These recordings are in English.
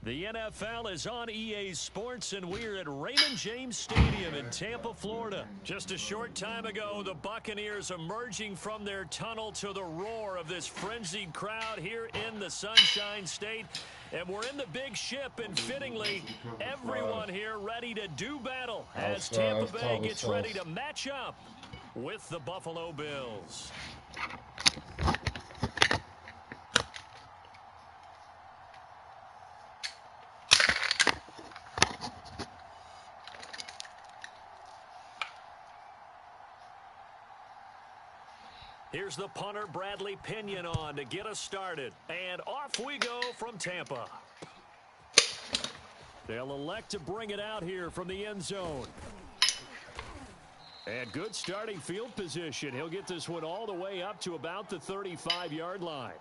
The NFL is on EA Sports, and we're at Raymond James Stadium in Tampa, Florida. Just a short time ago, the Buccaneers emerging from their tunnel to the roar of this frenzied crowd here in the Sunshine State. And we're in the big ship, and fittingly, everyone here ready to do battle as Tampa Bay gets ready to match up with the Buffalo Bills. Here's the punter, Bradley Pinion, on to get us started. And off we go from Tampa. They'll elect to bring it out here from the end zone. And good starting field position. He'll get this one all the way up to about the 35-yard line.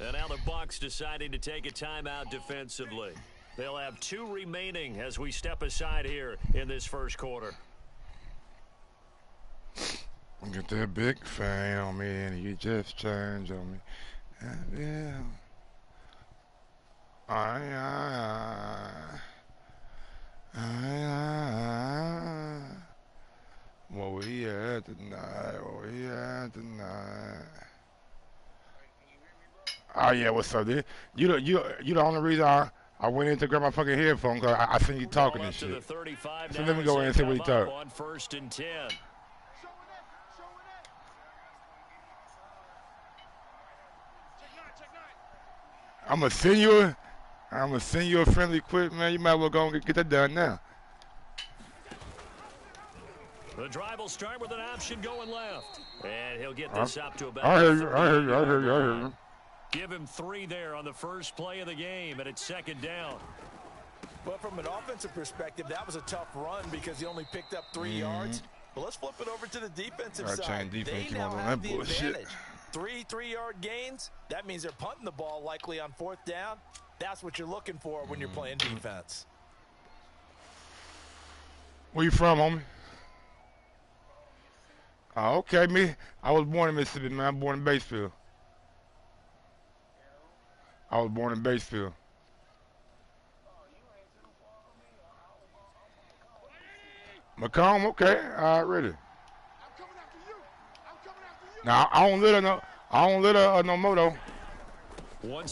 And now the Bucs deciding to take a timeout defensively. They'll have 2 remaining as we step aside here in this first quarter. Get that big fan on me and you just change on me. Yeah. What we at tonight? What we at tonight? Oh yeah, what's up, dude? You the only reason I went in to grab my fucking headphone because I seen you talking and shit. So let me go in and see what you talk. On 1st and 10. I'm gonna send you a friendly quit, man. You might as well go and get that done now. The drive will start with an option going left, and he'll get this up to about. I hear you. Give him 3 there on the first play of the game, and it's 2nd down. But from an offensive perspective, that was a tough run because he only picked up 3 yards. But let's flip it over to the defensive side. They now have the advantage. 3 3-yard gains. That means they're punting the ball likely on 4th down. That's what you're looking for when you're playing defense. Where you from, homie? Oh, okay, me. I was born in Mississippi, man. I'm born in Batesville. Macomb, okay, ready. Now I don't live no moto.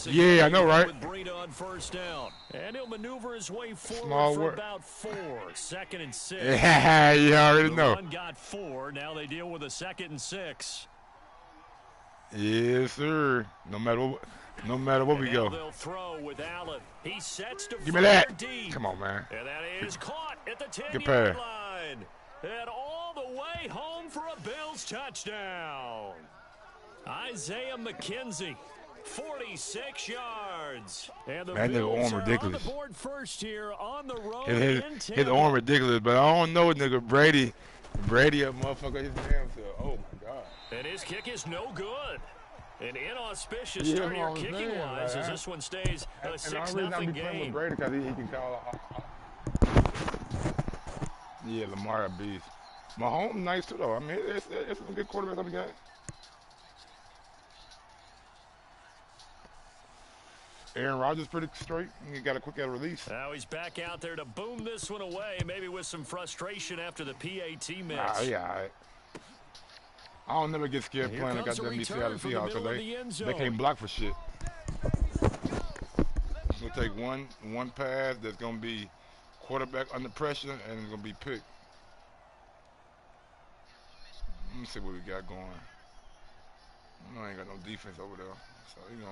Yeah, I know, right? With Breida on 1st down, and he'll maneuver his way forward for about 4. 2nd and 6. Yeah, you already know. The run got 4. Now they deal with a 2nd and 6. Yes, sir. No matter what we go. They'll throw with Allen. He sets to give me that. Deep. Come on, man. And that is caught at the 10-yard line. And all the way home for a Bills touchdown. Isaiah McKenzie, 46 yards. And the Bills are on the board first here on the road. His arm ridiculous, but I don't know, nigga. Brady, a motherfucker, his damn self. Oh my God. And his kick is no good. An inauspicious start here kicking-wise as this one stays a 6-0 game. Brady because he can call yeah, Lamar a beast. Mahomes nice too though. I mean, it's a good quarterback on the game. Aaron Rodgers pretty straight. He got a quick release. Now he's back out there to boom this one away, maybe with some frustration after the PAT miss. Yeah, all right. I don't never get scared playing against them Seattle Seahawks because they can't block for shit. We'll take one pass that's going to be quarterback under pressure and it's going to be picked. Let me see what we got going. I ain't got no defense over there. So, you know.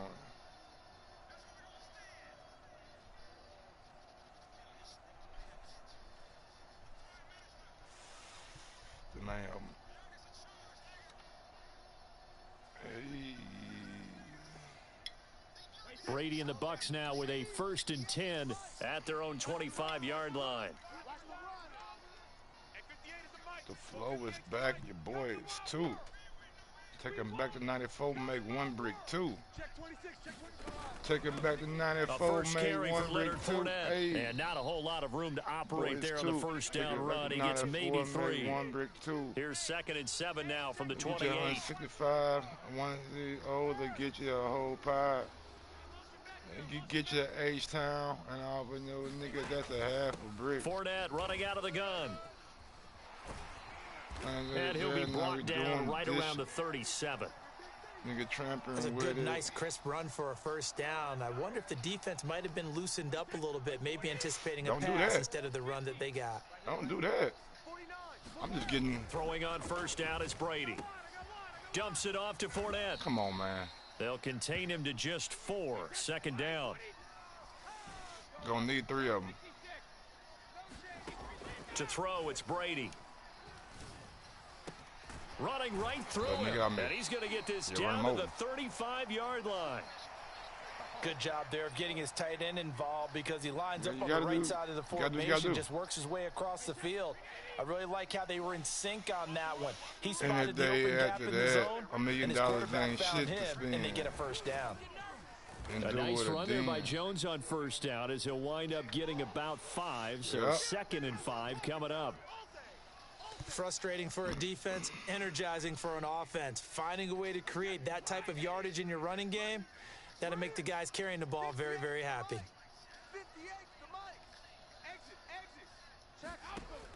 The man. Hey. Brady and the Bucs now with a 1st and 10 at their own 25-yard line. The flow is back. Your boy is 2. Take him back to 94, make 1 brick 2. Take him back to 94, make 1 brick 2. Hey. And not a whole lot of room to operate there on the first down run. He gets maybe 3. 1 brick 2. Here's 2nd and 7 now from the 28. 165, 1-0 to get you a whole pie. You get your H-Town and all, but no nigga, that's a half a brick. Fournette running out of the gun. And he'll be blocked down right around the 37. Nigga tramping with it. That's a good, it. nice, crisp run for a first down. I wonder if the defense might have been loosened up a little bit, maybe anticipating a pass instead of the run that they got. Don't do that. I'm just getting... Throwing on first down is Brady. Dumps it off to Fournette. Come on, man. They'll contain him to just 4. 2nd down. Gonna need 3 of them. To throw, it's Brady. Running right through him, and he's going to get this down to the 35-yard line. Good job there of getting his tight end involved because he lines up on the right side of the formation, just works his way across the field. I really like how they were in sync on that one. He spotted the open gap in the zone, and his quarterback found him, and they get a first down. A nice run there by Jones on first down as he'll wind up getting about 5, so 2nd and 5 coming up. Frustrating for a defense, energizing for an offense. Finding a way to create that type of yardage in your running game, that'll make the guys carrying the ball very, very happy.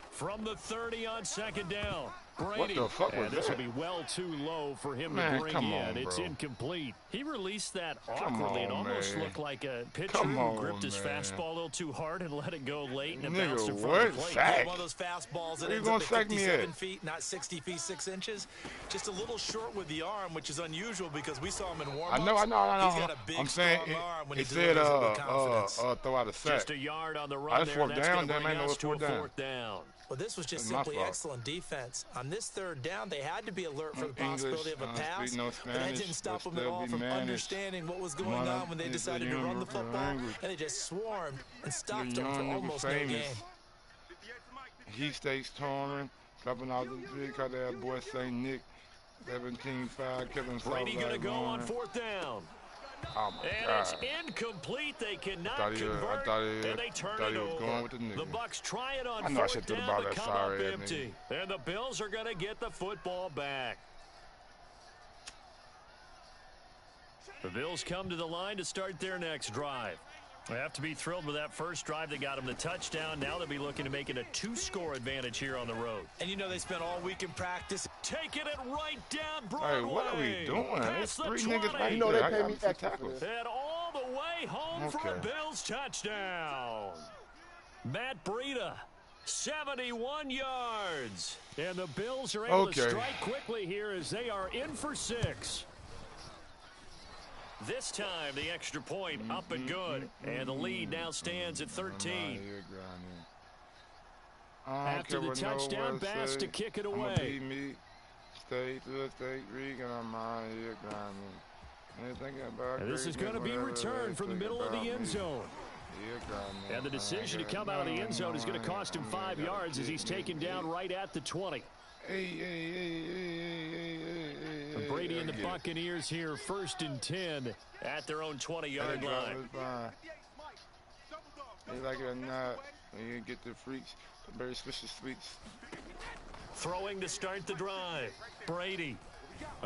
From the 30 on 2nd down. Brady. What the fuck was this that? will be well too low for him to bring in. It's incomplete. He released that awkwardly. It almost looked like a pitcher who gripped his fastball a little too hard and let it go late and it bounced in front of the plate. Yeah, one of those fastballs that ends up at 57 feet, not 60 feet, 6 inches. Just a little short with the arm, which is unusual because we saw him in warm-ups. I know. He's got a big, strong arm when he delivers with confidence. Throw out a sack. Just a yard on the run there. That's going to bring us to a 4th down. Well, this was just simply excellent defense. On this 3rd down, they had to be alert for the possibility of a pass, but that didn't stop them at all from understanding what was going on when they decided to run the football, and they just swarmed and stopped them for almost no gain. He stays touring, dropping out the big cut that boy St. Nick, 17-5, Kevin Brady going to go on 4th down. Oh my and God. It's incomplete. They cannot convert, and they turn it over. The Bucs try it on 4th down to come up empty. And the Bills are going to get the football back. The Bills come to the line to start their next drive. They have to be thrilled with that first drive. They got them the touchdown. Now they'll be looking to make it a 2-score advantage here on the road. And you know they spent all week in practice. Taking it right down Broadway. Hey, what are we doing? There's 3 niggas right there. They pay me tackles. And all the way home for a Bills touchdown. Matt Breida, 71 yards. And the Bills are able to strike quickly here as they are in for 6. This time, the extra point up and good. And the lead now stands at 13. After the touchdown, Bass to kick it away. And this is going to be returned from the middle of the end zone. And the decision to come out of the end zone is going to cost him 5 yards as he's taken down right at the 20. Brady and the Buccaneers here, 1st and 10 at their own 20-yard line. They like it or not, you get the freaks, very special sweets. Throwing to start the drive. Brady.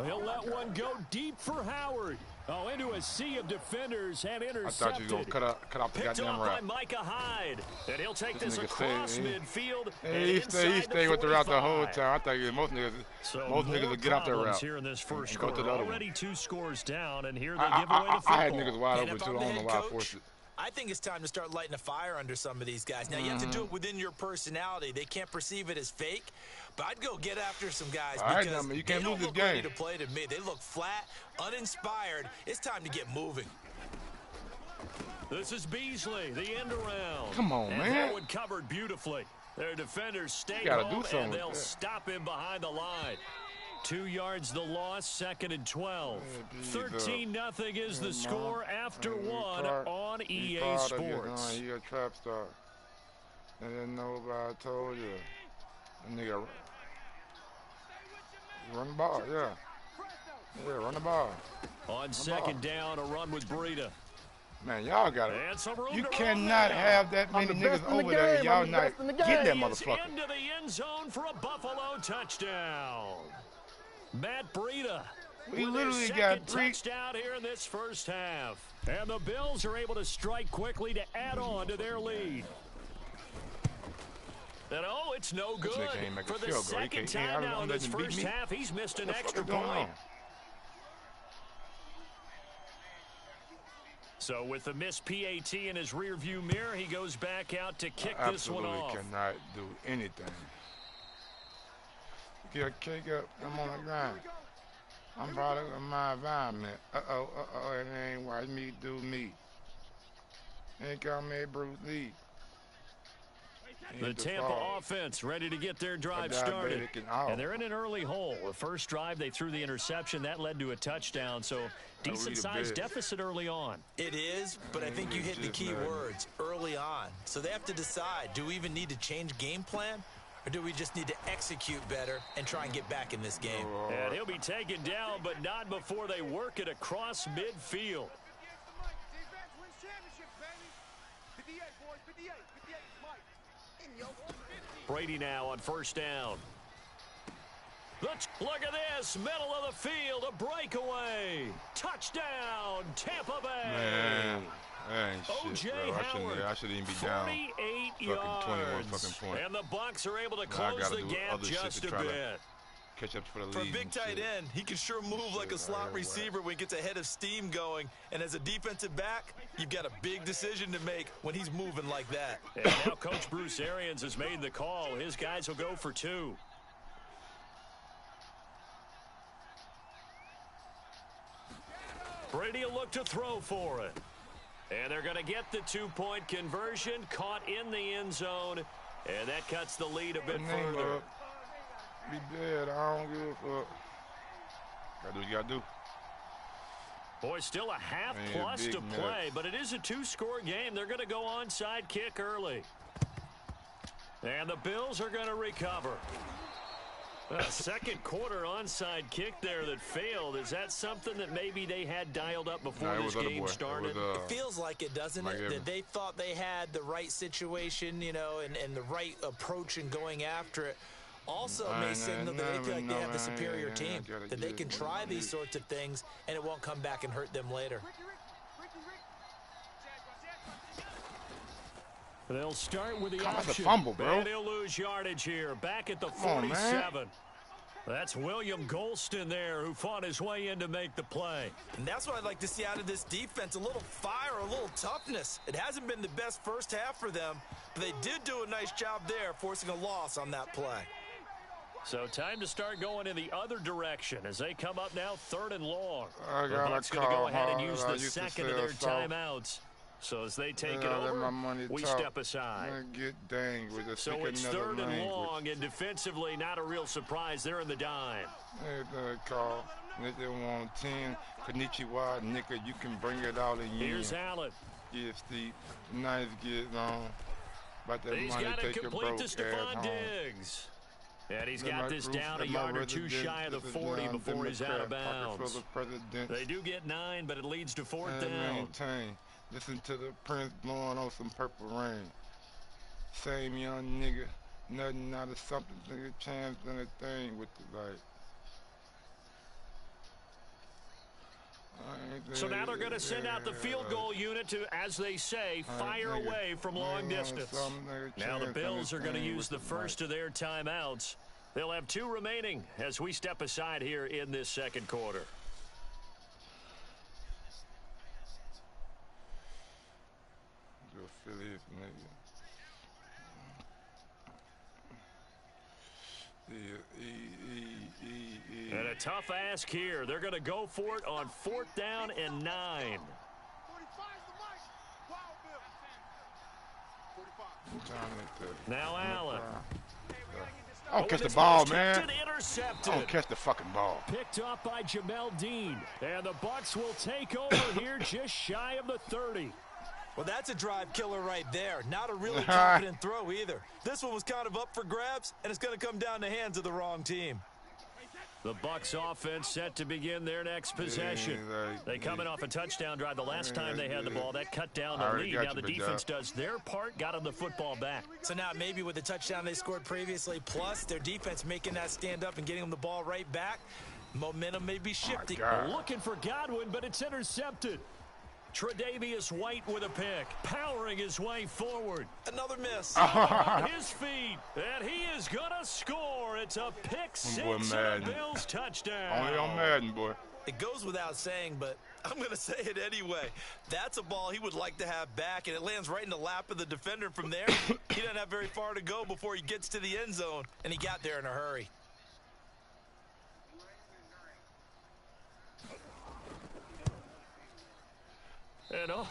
He'll let one go deep for Howard. Oh, into a sea of defenders and intercepted. I thought you were going to cut off the goddamn route. By Micah Hyde. And he'll take this across midfield. He stayed with the route the whole time. I thought most niggas would get off their route. Here in this first and go to the other Already one. 2 scores down, and here they give away the football. I had niggas wide open, too. I don't know why I forced it. I think it's time to start lighting a fire under some of these guys. Now, you have to do it within your personality. They can't perceive it as fake. But I'd go get after some guys because you can't they lose don't this look game. ready to play to me. They look flat, uninspired. It's time to get moving. This is Beasley, the end around. Come on, man. Forward covered beautifully. Their defenders stay home, and they'll stop him behind the line. 2 yards the loss, 2nd and 12. 13-0 is the score after one on EA Sports. You're a trap star. And then nobody told you. Nigga, run the ball, yeah. Yeah, run the ball. On second down, a run with Breida. Man, y'all got it. You cannot have that many niggas over there. Y'all not get that motherfucker. Into the end zone for a Buffalo touchdown. Matt Breida. We literally got 3 touchdowns here in this first half. And the Bills are able to strike quickly to add on to their lead. And oh, it's no good. For the second time now in this first half, he's missed an extra point. So with the missed PAT in his rearview mirror, he goes back out to kick this one off. Absolutely cannot do anything. Get a kick up. I'm on the ground. I'm product of my environment. It ain't watch me do me. Ain't call me Bruce Lee. The Tampa offense ready to get their drive started. And they're in an early hole. The first drive, they threw the interception. That led to a touchdown. So decent-sized deficit early on. It is, but I think you hit the key words, early on. So they have to decide, do we even need to change game plan? Or do we just need to execute better and try and get back in this game? And he'll be taken down, but not before they work it across midfield. Brady now on first down. Let's look at this. Middle of the field, a breakaway. Touchdown, Tampa Bay. Man, that ain't O.J. shit, bro. Howard, I shouldn't even be down. 48 yards. 21 fucking points. And the Bucs are able to close the gap just a bit. Catch up for the lead. For a big tight end, he can sure move like a slot receiver when he gets a head of steam going. And as a defensive back, you've got a big decision to make when he's moving like that. And now Coach Bruce Arians has made the call. His guys will go for 2. Brady will look to throw for it. And they're going to get the 2-point conversion, caught in the end zone. And that cuts the lead a bit further. Be dead. I don't give a fuck. Gotta do what you gotta do. Boy, still a half plus to play, but it is a 2-score game. They're going to go onside kick early. And the Bills are going to recover. A second quarter onside kick there that failed. Is that something that maybe they had dialed up before this game started? It feels like it, doesn't it? That they thought they had the right situation, you know, and the right approach in going after it. Also may signal that they feel like they have the superior team, that they can try these sorts of things and it won't come back and hurt them later. They'll start with the option. That's a fumble, bro. And he'll lose yardage here, back at the 47. That's William Golston there who fought his way in to make the play. And that's what I'd like to see out of this defense, a little fire, a little toughness. It hasn't been the best first half for them, but they did do a nice job there, forcing a loss on that play. So time to start going in the other direction as they come up now 3rd and long. The Bucs going to go ahead and use the second of their timeouts. So as they take it over, we step aside. So it's 3rd and long, and defensively not a real surprise. They're in the dime. Call. They want 10. Konnichiwa, nigga, you can bring it out in you. Here's Allen. Yeah, Steve. Nice get on. But that he's money got take it your complete broke to Stephon Diggs. And he's got this down a yard or 2 shy of the 40 before he's out of bounds. They do get 9, but it leads to 4th down. Listen to the Prince blowing on some purple rain. Same young nigga, nothing out of something, nigga, chance than a thing with the light. So now they're going to send out the field goal unit to, as they say, fire away from long distance. Now the Bills are going to use the first of their timeouts. They'll have 2 remaining as we step aside here in this second quarter. And a tough ask here. They're going to go for it on 4th down and 9. Now Allen. Oh, catch the ball, man. Intercepted. Oh, catch the fucking ball. Picked up by Jamel Dean. And the Bucs will take over here just shy of the 30. Well, that's a drive killer right there. Not a really confident throw either. This one was kind of up for grabs, and it's going to come down the hands of the wrong team. The Bucs offense set to begin their next possession. They come in off a touchdown drive the last time they had the ball. That cut down the lead. Now the defense does their part, got them the football back. So now maybe with the touchdown they scored previously, plus their defense making that stand up and getting them the ball right back, momentum may be shifting. Looking for Godwin, but it's intercepted. Tre'Davious White with a pick, powering his way forward. Another miss. On his feet, and he is going to score. It's a pick 6 and a Bills touchdown. Only on Madden, boy. It goes without saying, but I'm going to say it anyway. That's a ball he would like to have back, and it lands right in the lap of the defender from there. He doesn't have very far to go before he gets to the end zone, and he got there in a hurry. And oh,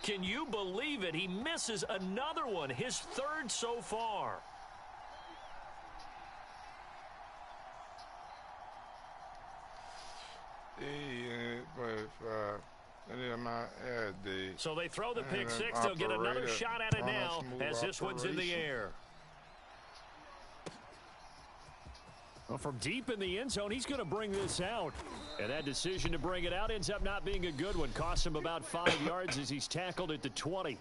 can you believe it? He misses another one, his 3rd so far. So they throw the pick 6. They'll get another shot at it now as this one's in the air. Well, from deep in the end zone, he's going to bring this out. And that decision to bring it out ends up not being a good one. Costs him about 5 yards as he's tackled at the 20.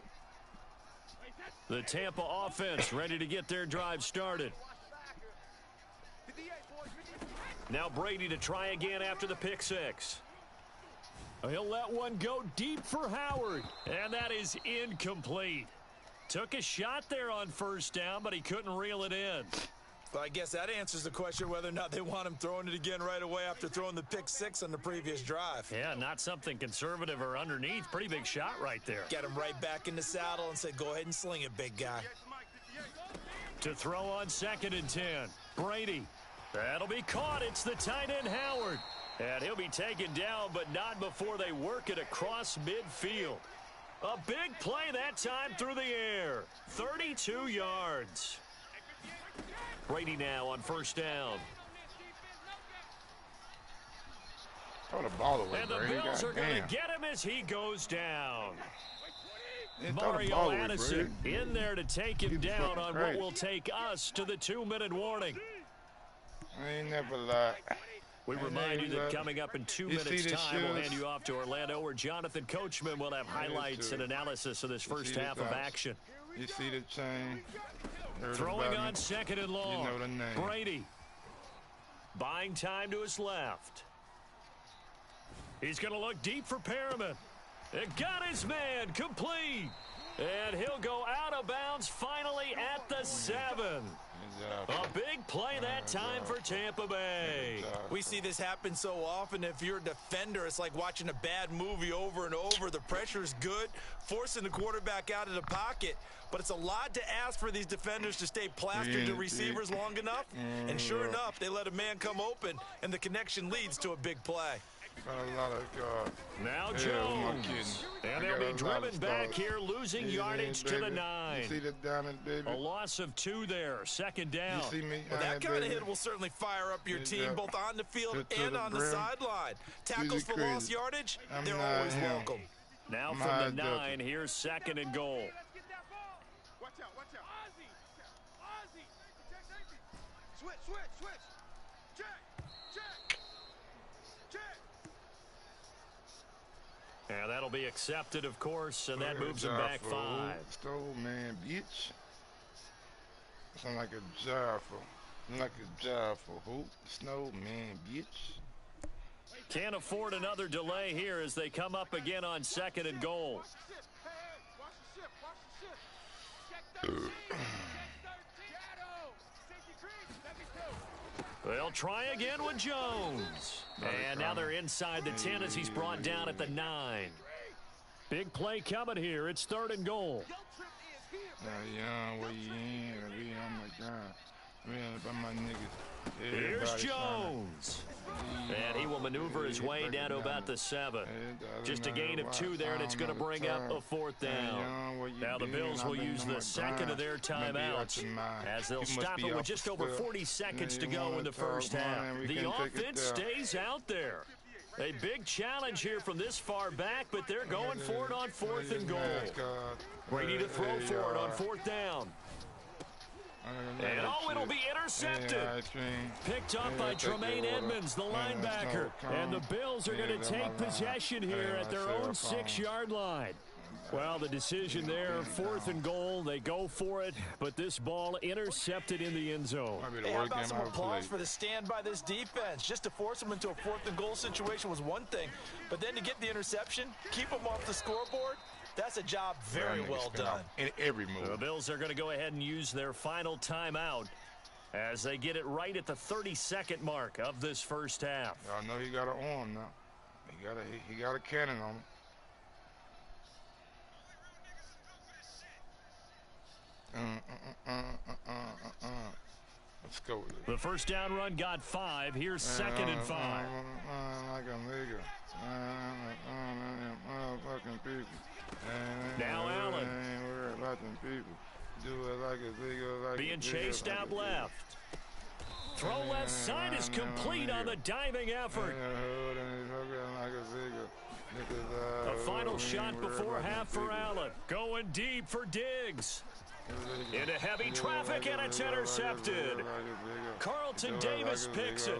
The Tampa offense ready to get their drive started. Now Brady to try again after the pick 6. He'll let one go deep for Howard. And that is incomplete. Took a shot there on 1st down, but he couldn't reel it in. Well, I guess that answers the question whether or not they want him throwing it again right away after throwing the pick 6 on the previous drive. Yeah, not something conservative or underneath. Pretty big shot right there. Get him right back in the saddle and say, go ahead and sling it, big guy. To throw on 2nd and 10. Brady. That'll be caught. It's the tight end, Howard. And he'll be taken down, but not before they work it across midfield. A big play that time through the air. 32 yards. Brady now on 1st down. Throw the ball away, and the Bills are going to get him as he goes down. Mario Addison in there to take him down on what will take us to the 2-minute warning. I ain't never lied. We remind you that coming up in 2 minutes' time, we'll hand you off to Orlando, where Jonathan Coachman will have highlights and analysis of this first half of action. You see the chain. Throwing on 2nd and long. You know the name. Brady. Buying time to his left. He's going to look deep for Perriman. It got his man complete. And he'll go out of bounds finally at the 7. A big play that time for Tampa Bay. We see this happen so often. If you're a defender, it's like watching a bad movie over and over. The pressure's good, forcing the quarterback out of the pocket. But it's a lot to ask for these defenders to stay plastered to receivers long enough. And sure enough, they let a man come open, and the connection leads to a big play. Now Jones. And they'll be driven back here, losing yardage to the 9. See that down it, baby? A loss of 2 there. 2nd down. You see me? Well, that kind of hit will certainly fire up your team, both on the field and on the sideline. Tackles for lost yardage, they're always welcome. Now from the 9, here's 2nd and goal. Watch out. Ozzy. Switch. And that'll be accepted, of course, and that moves him back 5. Stole, man, bitch. Sound like a jar for. Like a jar for hoop. Snow, man, bitch. Can't afford another delay here as they come up again on 2nd and goal. They'll try again with Jones. And now they're inside the 10 as he's brought down at the 9. Big play coming here. It's 3rd and goal. Here's Jones. And he will maneuver his way down to about the 7. Just a gain of 2 there, and it's going to bring up a 4th down. Now the Bills will use the 2nd of their timeouts as they'll stop it with just over 40 seconds to go in the first half. The offense stays out there. A big challenge here from this far back, but they're going for it on 4th and goal. Brady to throw for it on 4th down. And it'll be intercepted. Picked up by Tremaine Edmonds, the linebacker. And the Bills are going to take possession here at their own 6-yard line. Well, the decision there, 4th and goal, they go for it, but this ball intercepted in the end zone. Hey, how about some applause for the stand by this defense? Just to force them into a 4th and goal situation was one thing, but then to get the interception, keep them off the scoreboard, that's a job very well done. In every move. The Bills are going to go ahead and use their final timeout as they get it right at the 32nd mark of this first half. I know he got an arm now. He got a cannon on him. Let's go with it. The first down run got 5. Here's 2nd and 5. Like a nigga. Now Allen. Being chased out left. Throw left side is complete on the diving effort. A final shot before half for Allen. Going deep for Diggs. Into heavy traffic, and it's intercepted. Carlton Davis picks it.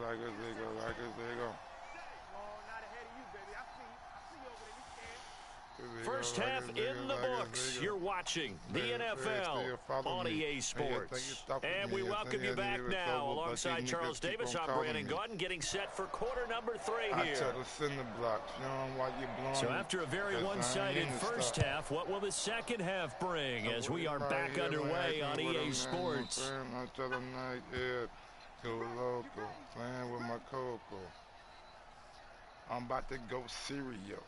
First half in the books. You're watching the NFL on EA Sports. And we welcome you back now alongside Charles Davis. I'm Brandon Gaudin getting set for quarter number 3 here. So after a very one-sided first half, what will the second half bring as we are back underway on EA Sports? I'm about to go cereal.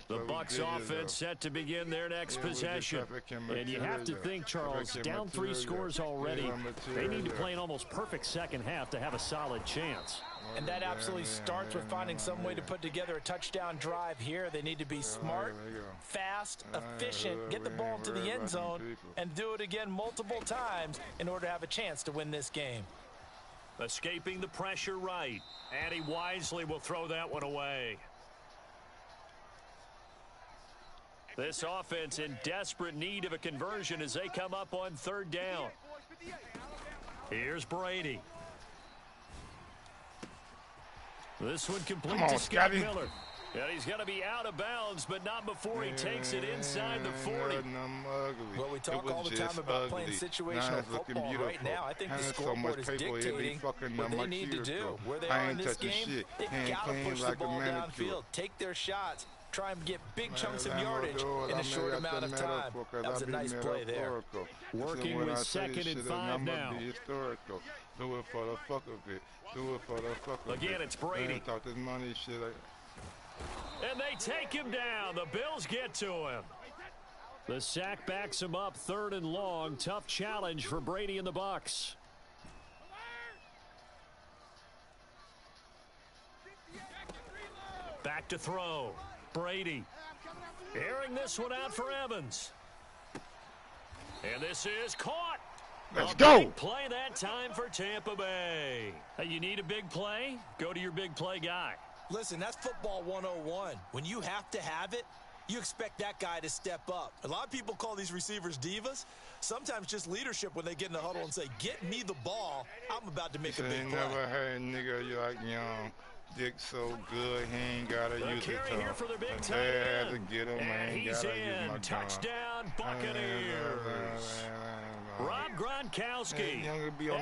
The Bucs offense set to begin their next possession. And you have to think, Charles, down 3 scores already. They need to play an almost perfect second half to have a solid chance. And that absolutely starts with finding some way to put together a touchdown drive here. They need to be smart, fast, efficient, get the ball to the end zone, and do it again multiple times in order to have a chance to win this game. Escaping the pressure right. And he wisely will throw that one away. This offense in desperate need of a conversion as they come up on 3rd down. Here's Brady. This one complete to Scott Miller. And he's going to be out of bounds, but not before he takes it inside the 40. Well, we talk all the time about playing situational football. Right now, I think the scoreboard is dictating what they need to do. Where they are in this game, they've got to push the ball downfield, take their shots, try and get big chunks of yardage in a short amount of time. That was a nice play there. Working with 2nd and 5 now. Do it for the fuck of it. Do it for the fuck of it. Again, it's Brady. Talk this money shit. And they take him down. The Bills get to him. The sack backs him up 3rd and long. Tough challenge for Brady and the Bucs. Back to throw. Brady airing this one out for Evans. And this is caught. Let's go. Big play that time for Tampa Bay. Hey, you need a big play? Go to your big play guy. Listen, that's football 101. When you have to have it, you expect that guy to step up. A lot of people call these receivers divas. Sometimes just leadership when they get in the huddle and say, get me the ball. I'm about to make a big play. Never heard nigga, you like young. Dick so good, he ain't got to use it. Carry here for their big tight end. To get him, and he's in. Touchdown, Buccaneers. Rob Gronkowski.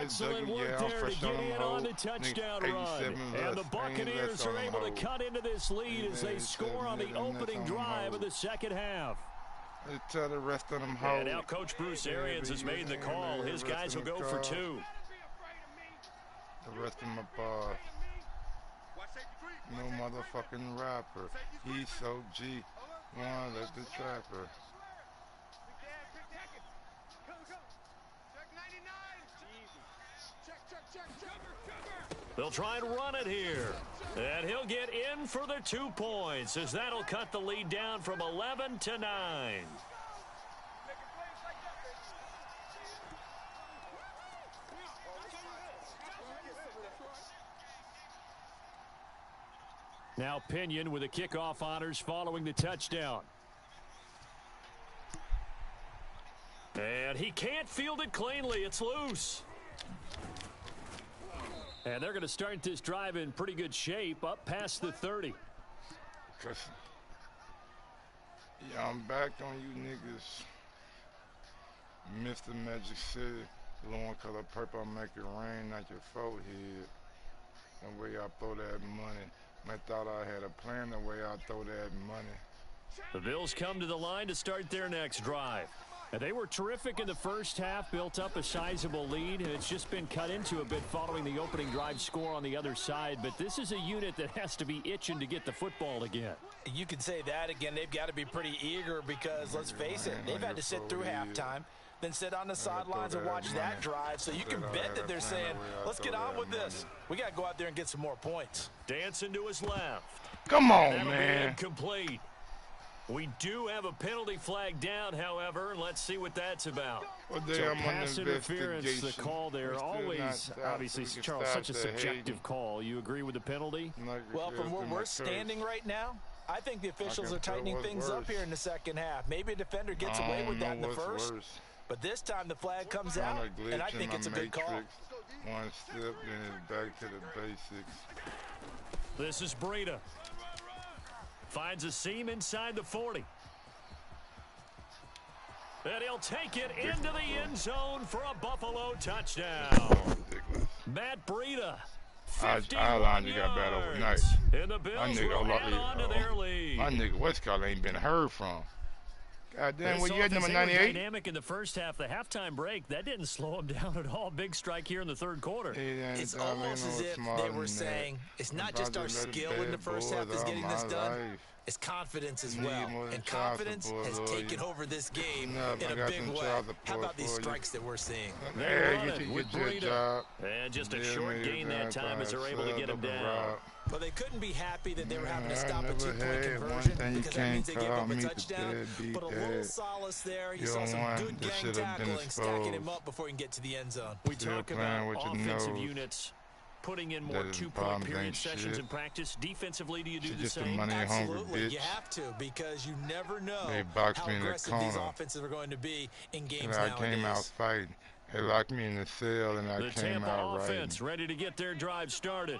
Excellent work there to get in on the touchdown run. And the Buccaneers are able to cut into this lead as they score on the opening drive of the second half. Tell the rest of them and now Coach Bruce Arians has made the call. His guys will go for 2. The rest of them up, no motherfucking rapper. He's so G1 like the trapper. They'll try and run it here. And he'll get in for the 2 points as that'll cut the lead down from 11 to 9. Now Pinion with the kickoff honors following the touchdown. And he can't field it cleanly. It's loose. And they're going to start this drive in pretty good shape, up past the 30. Yeah, I'm back on you niggas. Mr. Magic City, blue and color purple, make it rain like your forehead. The way I throw that money. I thought I had a plan the way I throw that money. The Bills come to the line to start their next drive. And they were terrific in the first half, built up a sizable lead, and it's just been cut into a bit following the opening drive score on the other side. But this is a unit that has to be itching to get the football again. You can say that again. They've got to be pretty eager because, let's face it, they've had to sit through halftime, then sit on the sidelines and watch that drive. So you can bet that they're saying, let's get on with this. We got to go out there and get some more points. Dancing to his left. Come on, That'll man. Be incomplete. We do have a penalty flag down, however, and let's see what that's about. Well, so pass interference, the call there. Always, obviously, Charles, such a subjective call. You agree with the penalty? Well, from where we're standing right now, I think the officials are tightening things up here in the second half. Maybe a defender gets away with that in the first, but this time the flag comes out, and I think it's a good call. One step, then it's back to the basics. This is Breida. Finds a seam inside the 40. And he'll take it into the end zone for a Buffalo touchdown. Matt Breida. Our line just got bad overnight. And the Bills will add on to their lead. My nigga Westcott ain't been heard from. God damn, where you at, number 98? Dynamic in the first half. The halftime break, that didn't slow him down at all. Big strike here in the third quarter. It's almost as if they were saying, it's not just our skill in the first half that's getting this done. It's confidence as well. And confidence has taken over this game in a big way. How about these strikes that we're seeing? And just a short gain that time as they're able to get him down. Well, they couldn't be happy that they were having to stop a 2-point conversion because that means they gave up a touchdown. But a little solace there. You saw some good gang tackling, stacking him up before he can get to the end zone. We talk about offensive units putting in more 2-point period sessions in practice. Defensively, do you do the same? Absolutely, you have to, because you never know how aggressive these offenses are going to be in games nowadays. I came out fighting. They locked me in the cell, and I came out right. The Tampa offense ready to get their drive started.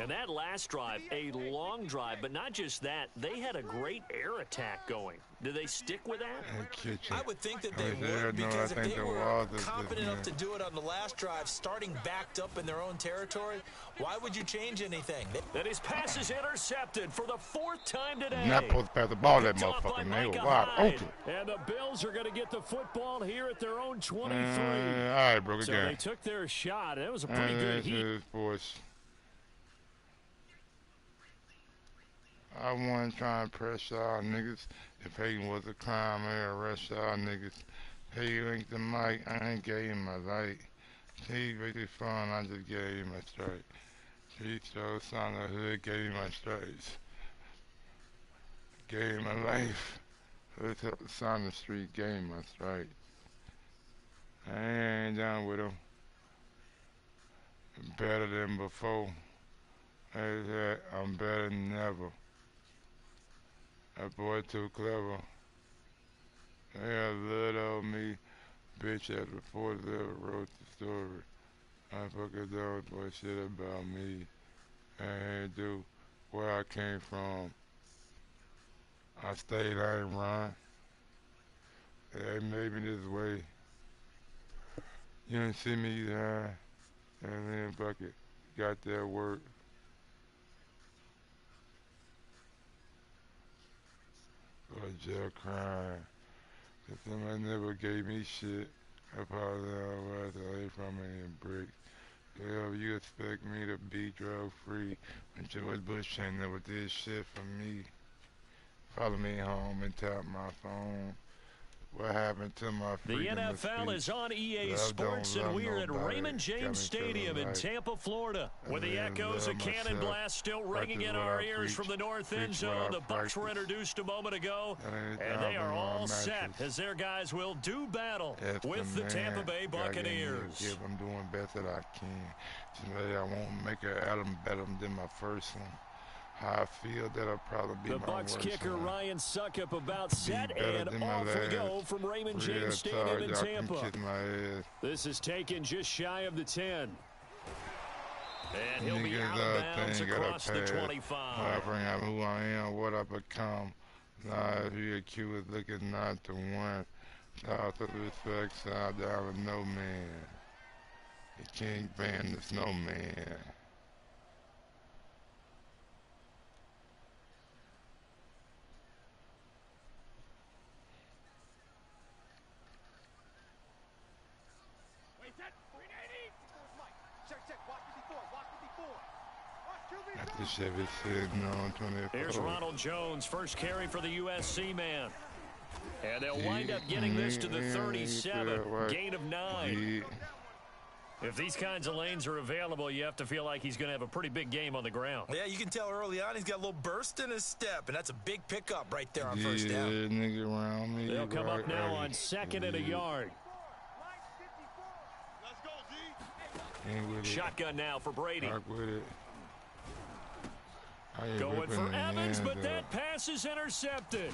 And that last drive, a long drive, but not just that, they had a great air attack going. Do they stick with that? I would think that they would, because if they were confident enough to do it on the last drive, starting backed up in their own territory, why would you change anything? And his pass is intercepted for the 4th time today. Not supposed to pass the ball that motherfucker, man. They were wide open. And the Bills are going to get the football here at their own 23. All right, bro, so they took their shot. It was a pretty good heat. I wasn't trying to press y'all niggas. If hating was a crime, I'd arrest y'all niggas. Hey, linked the mic, I ain't gave him a light. He really fun, I just gave him a strike. He chose on the hood, gave him my stripes. Gave him a life. Hood up the sign the street, gave him my stripes. I ain't down with him. Better than before. I'm better than ever. That boy too clever. Yeah, little me, bitch at reporters ever wrote the story. I fucking don't boy shit about me. I ain't do where I came from. I stayed, I ain't run. They made me this way. You didn't see me there. And then bucket got that work. Or jail crying. Cause somebody never gave me shit. I apologize away from any bricks. Well, you expect me to be drug free when George Bush ain't never did shit for me. Follow me home and tap my phone. What happened to my freedom The of speech? NFL is on EA Love Sports, and we're at nobody. Raymond James Stadium in Tampa, Florida. With the echoes of cannon blast still ringing in our ears from the north end zone, the Bucs were introduced a moment ago, and they are all set as their guys will do battle with the Tampa Bay Buccaneers. I'm doing best that I can. Today I won't make an album better than my first one. How I feel that'll probably be the my Bucs worst kicker one. Ryan Suckup about set, and off we go from Raymond James Stadium in Tampa. This is taken just shy of the 10. And he'll be out of bounds across the 25. I bring out who I am, what I become. Now if you accuse looking not to win. Thoughts of respect, side down with no man. The king band is no man. After Chevy sitting on 24. Here's Ronald Jones, first carry for the USC man. And they'll wind up getting this to the 37, gain of 9. If these kinds of lanes are available, you have to feel like he's going to have a pretty big game on the ground. Yeah, you can tell early on he's got a little burst in his step, and that's a big pickup right there on first down. Nigga around me. They'll come up now on second and a yard. Shotgun now for Brady. Going for Evans, but that pass is intercepted.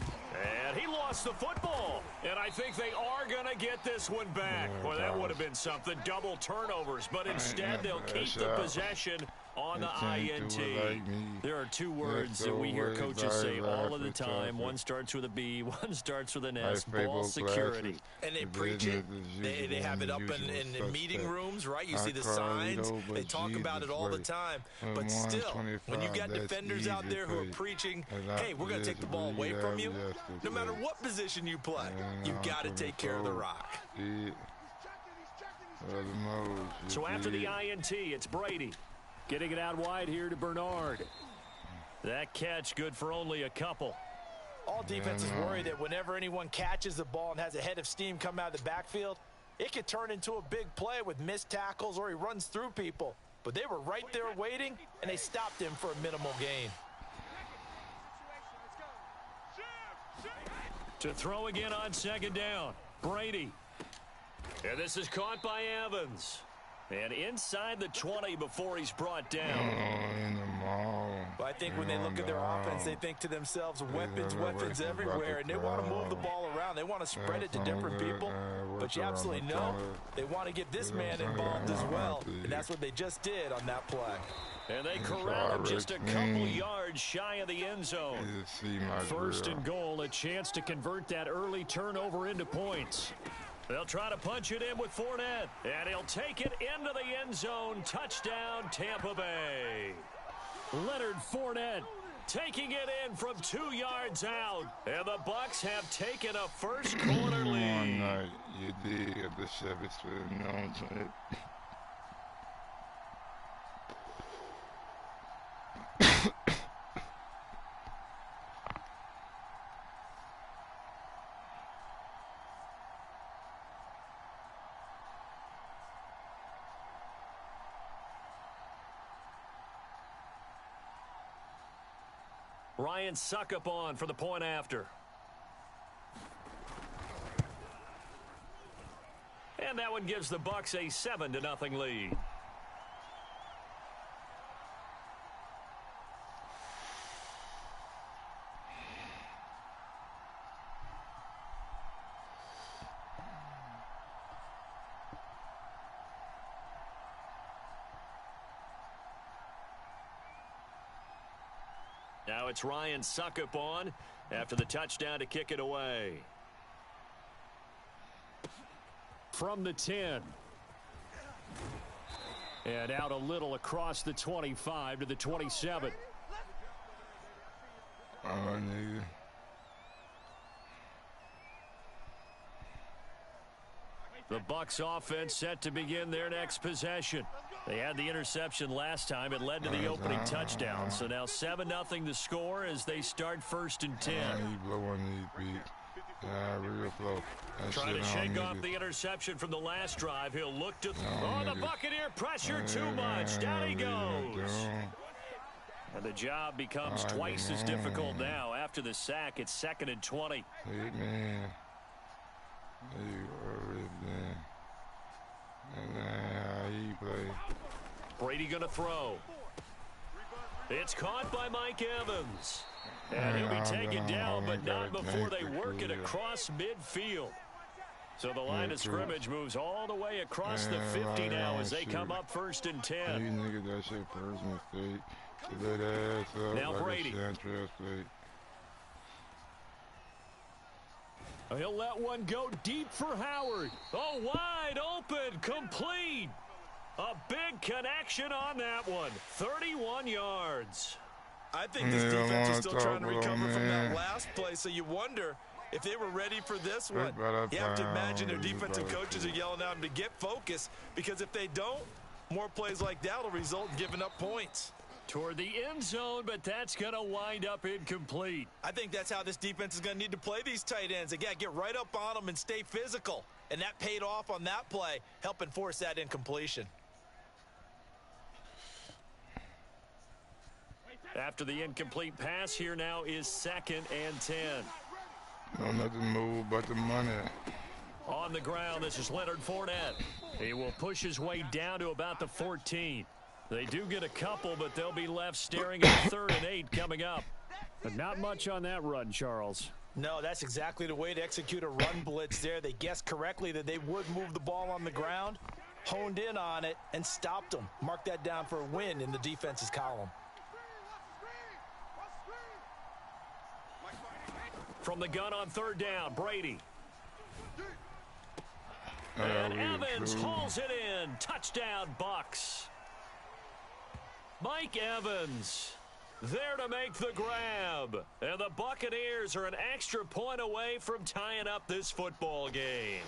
And he lost the football. And I think they are going to get this one back. Well, that would have been something. Double turnovers. But instead, they'll keep the possession on the INT. There are two words that we hear coaches say all of the time. One starts with a B, one starts with an S. Ball security. And they preach it. They have it up in meeting rooms, right? You see the signs. They talk about it all the time. But still, when you got defenders out there who are preaching, hey, we're going to take the ball away from you, no matter what position you play, you've got to take care of the rock. So after the INT, it's Brady. Getting it out wide here to Bernard. That catch good for only a couple. All defenses worry that whenever anyone catches the ball and has a head of steam come out of the backfield, it could turn into a big play with missed tackles or he runs through people. But they were right there waiting, and they stopped him for a minimal gain. To throw again on second down, Brady. And this is caught by Evans. And inside the 20 before he's brought down. But I think when they look at their offense, they think to themselves, weapons everywhere, and they want to move the ball around. They want to spread it to different people. But you absolutely know they want to get this man involved as well, and that's what they just did on that play. And they corral him just a couple yards shy of the end zone. First and goal, a chance to convert that early turnover into points. They'll try to punch it in with Fournette, and he'll take it into the end zone. Touchdown, Tampa Bay. Leonard Fournette taking it in from 2 yards out, and the Bucs have taken a first quarter lead. You did the Chevy sitting on it. Ryan Suckup on for the point after. And that one gives the Bucs a 7-0 lead. Now it's Ryan Suckup on after the touchdown to kick it away. From the 10, And out a little across the 25 to the 27. Oh, nigga. The Bucs offense set to begin their next possession. They had the interception last time. It led to the opening touchdown. So now 7-0 the score as they start 1st and 10. He blow one knee, beat. Real flow. Trying to shake off the interception from the last drive. He'll look to... the Buccaneer pressure too much. Down he goes. And the job becomes twice as difficult now. After the sack, it's 2nd and 20. Hey, man. He play. Brady going to throw. It's caught by Mike Evans. And he'll be taken down, but not before they work it across midfield. So the line of scrimmage moves all the way across the 50 now as they come up 1st and 10. You nigga, that shit first mistake. Let ass up now like Brady. He'll let one go deep for Howard. Oh, wide open, complete. A big connection on that one. 31 yards. I think this defense is still trying to recover from that last play, so you wonder if they were ready for this one. You have to imagine their defensive coaches are yelling at them to get focused, because if they don't, more plays like that will result in giving up points. Toward the end zone, but that's going to wind up incomplete. I think that's how this defense is going to need to play these tight ends. Again, get right up on them and stay physical. And that paid off on that play, helping force that incompletion. After the incomplete pass, here now is 2nd and 10. No, nothing move but the money. On the ground, this is Leonard Fournette. He will push his way down to about the 14. They do get a couple, but they'll be left staring at 3rd and 8 coming up. But not much on that run, Charles. No, that's exactly the way to execute a run blitz there. They guessed correctly that they would move the ball on the ground, honed in on it, and stopped them. Mark that down for a win in the defense's column. From the gun on 3rd down, Brady. And Evans hauls it in. Touchdown, Bucs. Mike Evans there to make the grab. And the Buccaneers are an extra point away from tying up this football game.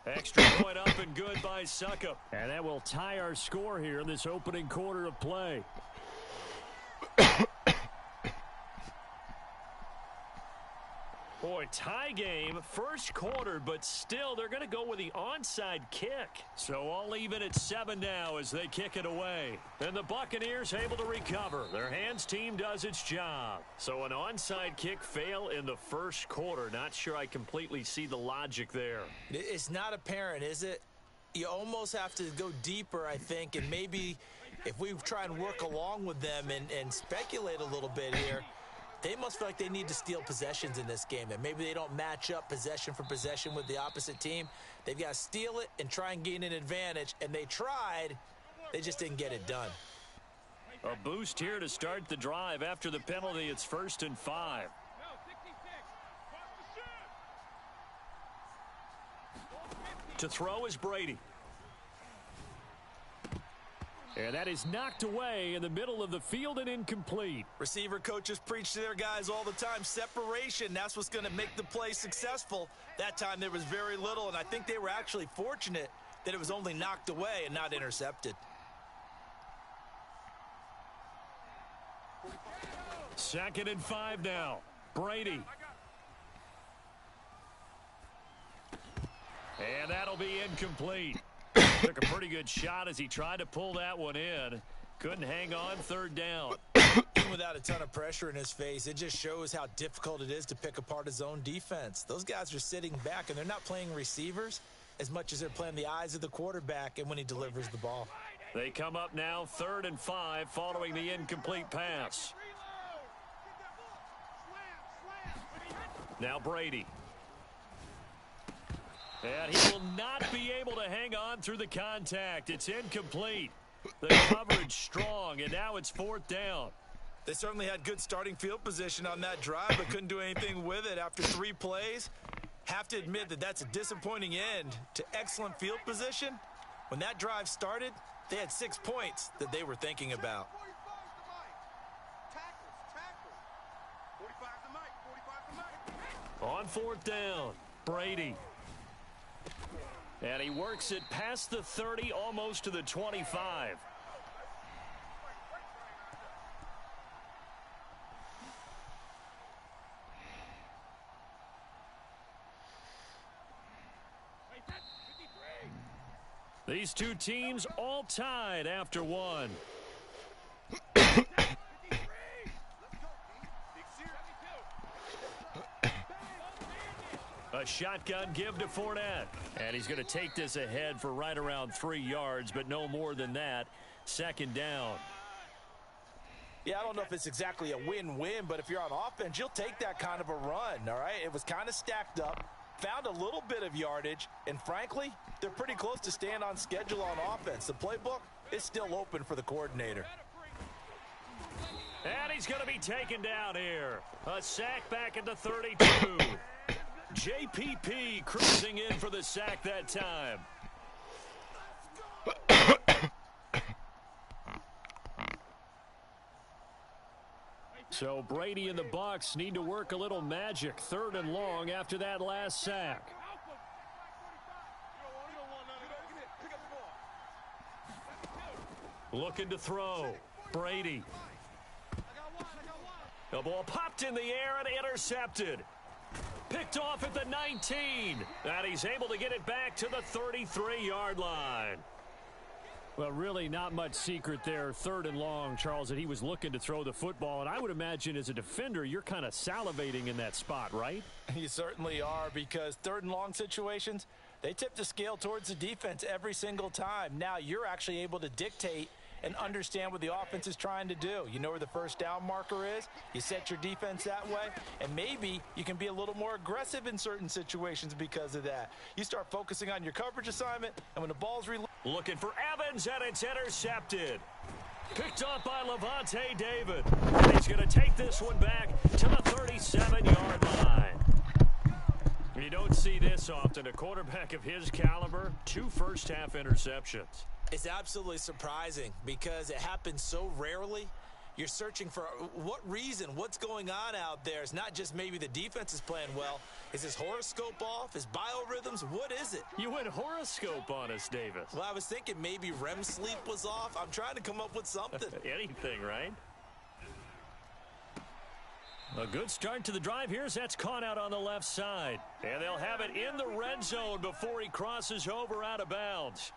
Extra point up and good by Suckup. And that will tie our score here in this opening quarter of play. Boy, tie game, 1st quarter, but still they're going to go with the onside kick. So all even at 7 now as they kick it away. And the Buccaneers able to recover. Their hands team does its job. So an onside kick fail in the 1st quarter. Not sure I completely see the logic there. It's not apparent, is it? You almost have to go deeper, I think, and maybe if we try and work along with them and speculate a little bit here, they must feel like they need to steal possessions in this game. That maybe they don't match up possession for possession with the opposite team. They've got to steal it and try and gain an advantage. And they tried. They just didn't get it done. A boost here to start the drive. After the penalty, it's 1st and 5. To throw is Brady. And that is knocked away in the middle of the field and incomplete. Receiver coaches preach to their guys all the time. Separation, that's what's going to make the play successful. That time there was very little, and I think they were actually fortunate that it was only knocked away and not intercepted. 2nd and 5 now. Brady. And that'll be incomplete. Took a pretty good shot as he tried to pull that one in. Couldn't hang on 3rd down. Without a ton of pressure in his face, it just shows how difficult it is to pick apart his own defense. Those guys are sitting back, and they're not playing receivers as much as they're playing the eyes of the quarterback and when he delivers the ball. They come up now 3rd and 5 following the incomplete pass. Now Brady. And he will not be able to hang on through the contact. It's incomplete. The coverage strong, and now it's 4th down. They certainly had good starting field position on that drive, but couldn't do anything with it after 3 plays. Have to admit that that's a disappointing end to excellent field position. When that drive started, they had 6 points that they were thinking about. On 4th down, Brady. And he works it past the 30, almost to the 25. These two teams all tied after 1. A shotgun give to Fournette. And he's going to take this ahead for right around 3 yards, but no more than that. 2nd down. Yeah, I don't know if it's exactly a win-win, but if you're on offense, you'll take that kind of a run, all right? It was kind of stacked up, found a little bit of yardage, and frankly, they're pretty close to staying on schedule on offense. The playbook is still open for the coordinator. And he's going to be taken down here. A sack back at the 32. JPP cruising in for the sack that time. So Brady and the Bucs need to work a little magic. 3rd and long after that last sack. Looking to throw. Brady. The ball popped in the air and intercepted. Picked off at the 19. And he's able to get it back to the 33-yard line. Well, really not much secret there. 3rd and long, Charles, that he was looking to throw the football. And I would imagine as a defender, you're kind of salivating in that spot, right? You certainly are, because 3rd and long situations, they tip the scale towards the defense every single time. Now you're actually able to dictate and understand what the offense is trying to do. You know where the first down marker is. You set your defense that way, and maybe you can be a little more aggressive in certain situations because of that. You start focusing on your coverage assignment, and when the ball's looking for Evans, and it's intercepted. Picked up by Levante David. And he's going to take this one back to the 37-yard line. You don't see this often. A quarterback of his caliber, 2 first-half interceptions. It's absolutely surprising because it happens so rarely. You're searching for what reason, what's going on out there. It's not just maybe the defense is playing well. Is his horoscope off? His biorhythms? What is it? You went horoscope on us, Davis. Well, I was thinking maybe REM sleep was off. I'm trying to come up with something. Anything, right? A good start to the drive here as that's caught out on the left side. And they'll have it in the red zone before he crosses over out of bounds.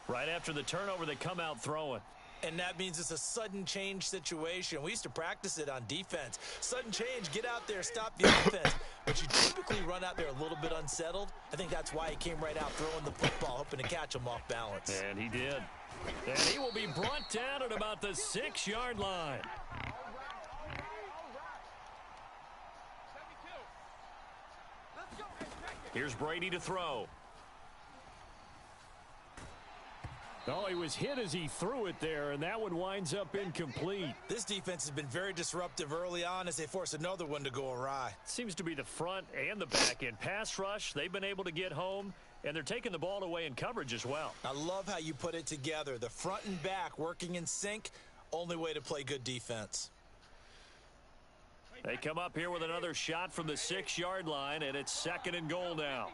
Right after the turnover, they come out throwing. And that means it's a sudden change situation. We used to practice it on defense. Sudden change, get out there, stop the offense. But you typically run out there a little bit unsettled. I think that's why he came right out throwing the football, hoping to catch him off balance. And he did. And he will be brought down at about the 6-yard line. Here's Brady to throw. Oh, he was hit as he threw it there, and that one winds up incomplete. This defense has been very disruptive early on as they force another one to go awry. Seems to be the front and the back end. Pass rush, they've been able to get home, and they're taking the ball away in coverage as well. I love how you put it together. The front and back working in sync, only way to play good defense. They come up here with another shot from the 6-yard line, and it's 2nd and goal now.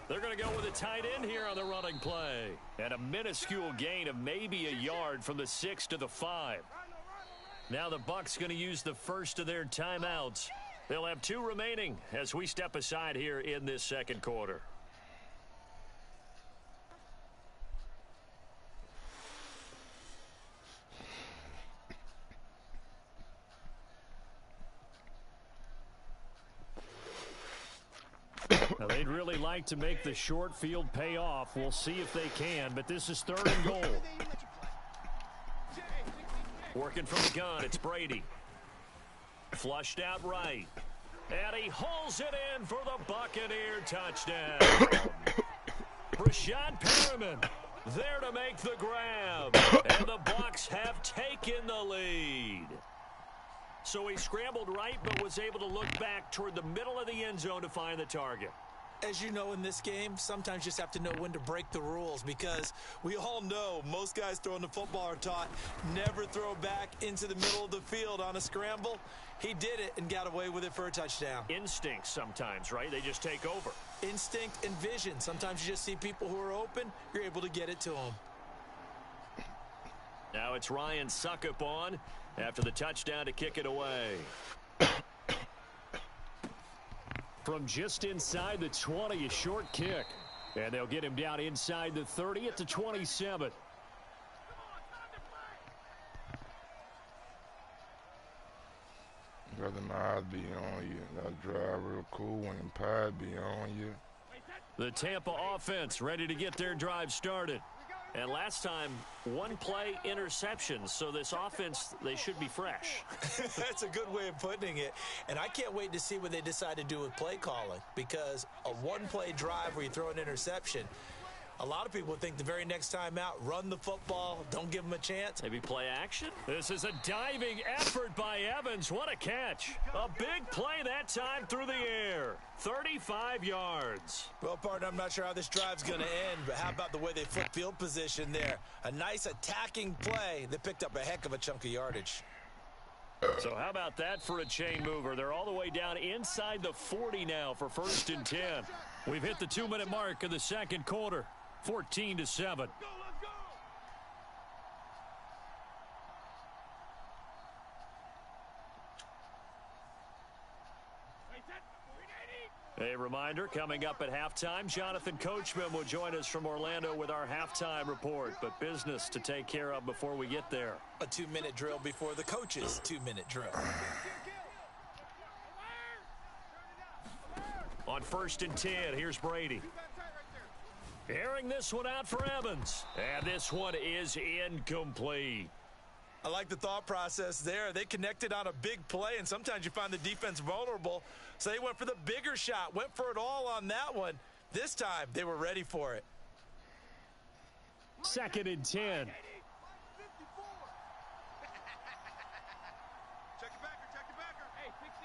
They're going to go with a tight end here on the running play. And a minuscule gain of maybe a yard from the 6 to the 5. Now the Bucs going to use the first of their timeouts. They'll have 2 remaining as we step aside here in this 2nd quarter. Now, they'd really like to make the short field pay off. We'll see if they can, but this is 3rd and goal. Working from the gun, it's Brady. Flushed out right. And he hauls it in for the Buccaneer touchdown. Rashad Perriman there to make the grab. And the Bucs have taken taken the lead. So he scrambled right, but was able to look back toward the middle of the end zone to find the target. As you know, in this game, sometimes you just have to know when to break the rules, because we all know most guys throwing the football are taught never throw back into the middle of the field on a scramble. He did it and got away with it for a touchdown. Instinct sometimes, right? They just take over. Instinct and vision. Sometimes you just see people who are open, you're able to get it to them. Now it's Ryan Suckup on after the touchdown to kick it away. From just inside the 20, a short kick. And they'll get him down inside the 30 at the 27. Got them eyes be on you. That drive real cool when them pies be on you. The Tampa offense ready to get their drive started. And last time, one play interception. So this offense, they should be fresh. That's a good way of putting it. And I can't wait to see what they decide to do with play calling, because a one-play drive where you throw an interception, a lot of people think the very next time out, run the football, don't give them a chance. Maybe play action. This is a diving effort by Evans. What a catch. A big play that time through the air. 35 yards. Well, partner, I'm not sure how this drive's going to end, but how about the way they flip field position there? A nice attacking play that picked up a heck of a chunk of yardage. So how about that for a chain mover? They're all the way down inside the 40 now for 1st and 10. We've hit the 2-minute mark of the second quarter. 14-7. A reminder, coming up at halftime, Jonathan Coachman will join us from Orlando with our halftime report, but business to take care of before we get there. A 2-minute drill before the coach's 2-minute drill. On 1st and 10, here's Brady. Airing this one out for Evans. And this one is incomplete. I like the thought process there. They connected on a big play, and sometimes you find the defense vulnerable. So they went for the bigger shot, went for it all on that one. This time, they were ready for it. 2nd and 10. Check your backer, check your backer. Hey, 66.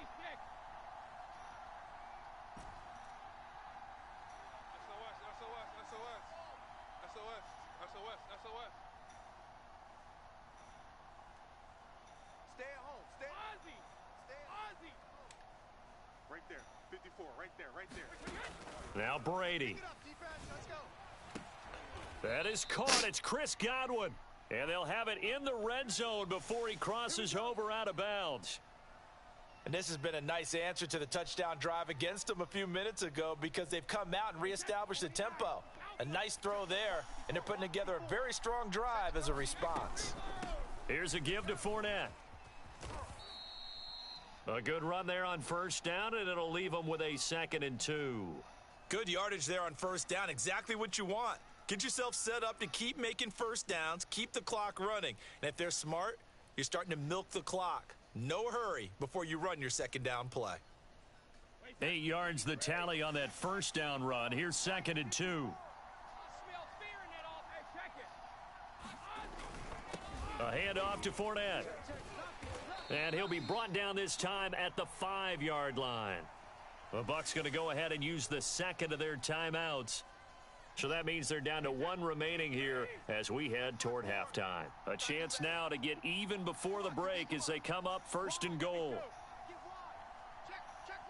SOS. Stay at home. Stay. Ozzy. Stay. Ozzy. Right there. 54. Right there. Now Brady. Get up, defense. Let's go. That is caught. It's Chris Godwin. And they'll have it in the red zone before he crosses over out of bounds. And this has been a nice answer to the touchdown drive against them a few minutes ago, because they've come out and reestablished the tempo. A nice throw there, and they're putting together a very strong drive as a response. Here's a give to Fournette. A good run there on 1st down, and it'll leave them with a 2nd and 2. Good yardage there on 1st down. Exactly what you want. Get yourself set up to keep making 1st downs, keep the clock running. And if they're smart, you're starting to milk the clock. No hurry before you run your 2nd down play. 8 yards the tally on that 1st down run. Here's 2nd and 2. A handoff to Fournette. And he'll be brought down this time at the 5-yard line. The Bucs going to go ahead and use the 2nd of their timeouts. So that means they're down to 1 remaining here as we head toward halftime. A chance now to get even before the break as they come up 1st and goal. Check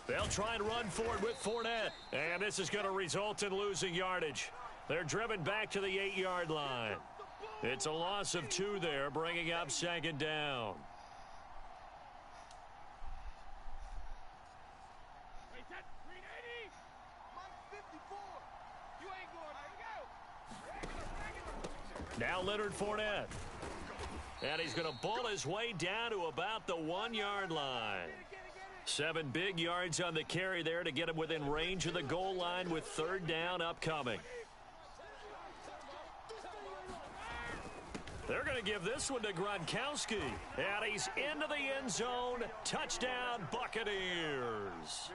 43. They'll try and run forward with Fournette. And this is going to result in losing yardage. They're driven back to the 8-yard line. It's a loss of 2 there, bringing up 2nd down. Now Leonard Fournette. And he's going to ball his way down to about the 1-yard line. 7 big yards on the carry there to get him within range of the goal line with 3rd down upcoming. They're going to give this one to Gronkowski. And he's into the end zone. Touchdown, Buccaneers.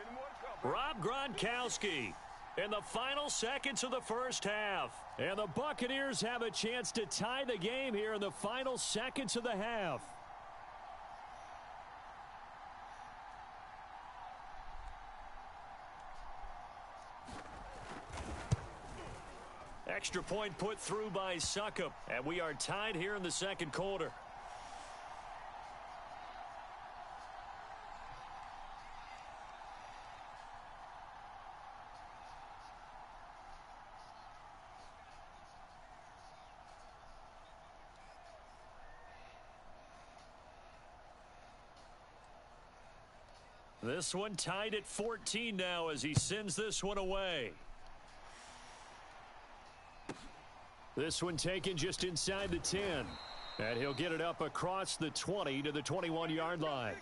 Rob Gronkowski In the final seconds of the first half. And the Buccaneers have a chance to tie the game here in the final seconds of the half. Extra point put through by Suckup. And we are tied here in the second quarter. This one tied at 14 now as he sends this one away. This one taken just inside the 10. And he'll get it up across the 20 to the 21-yard line.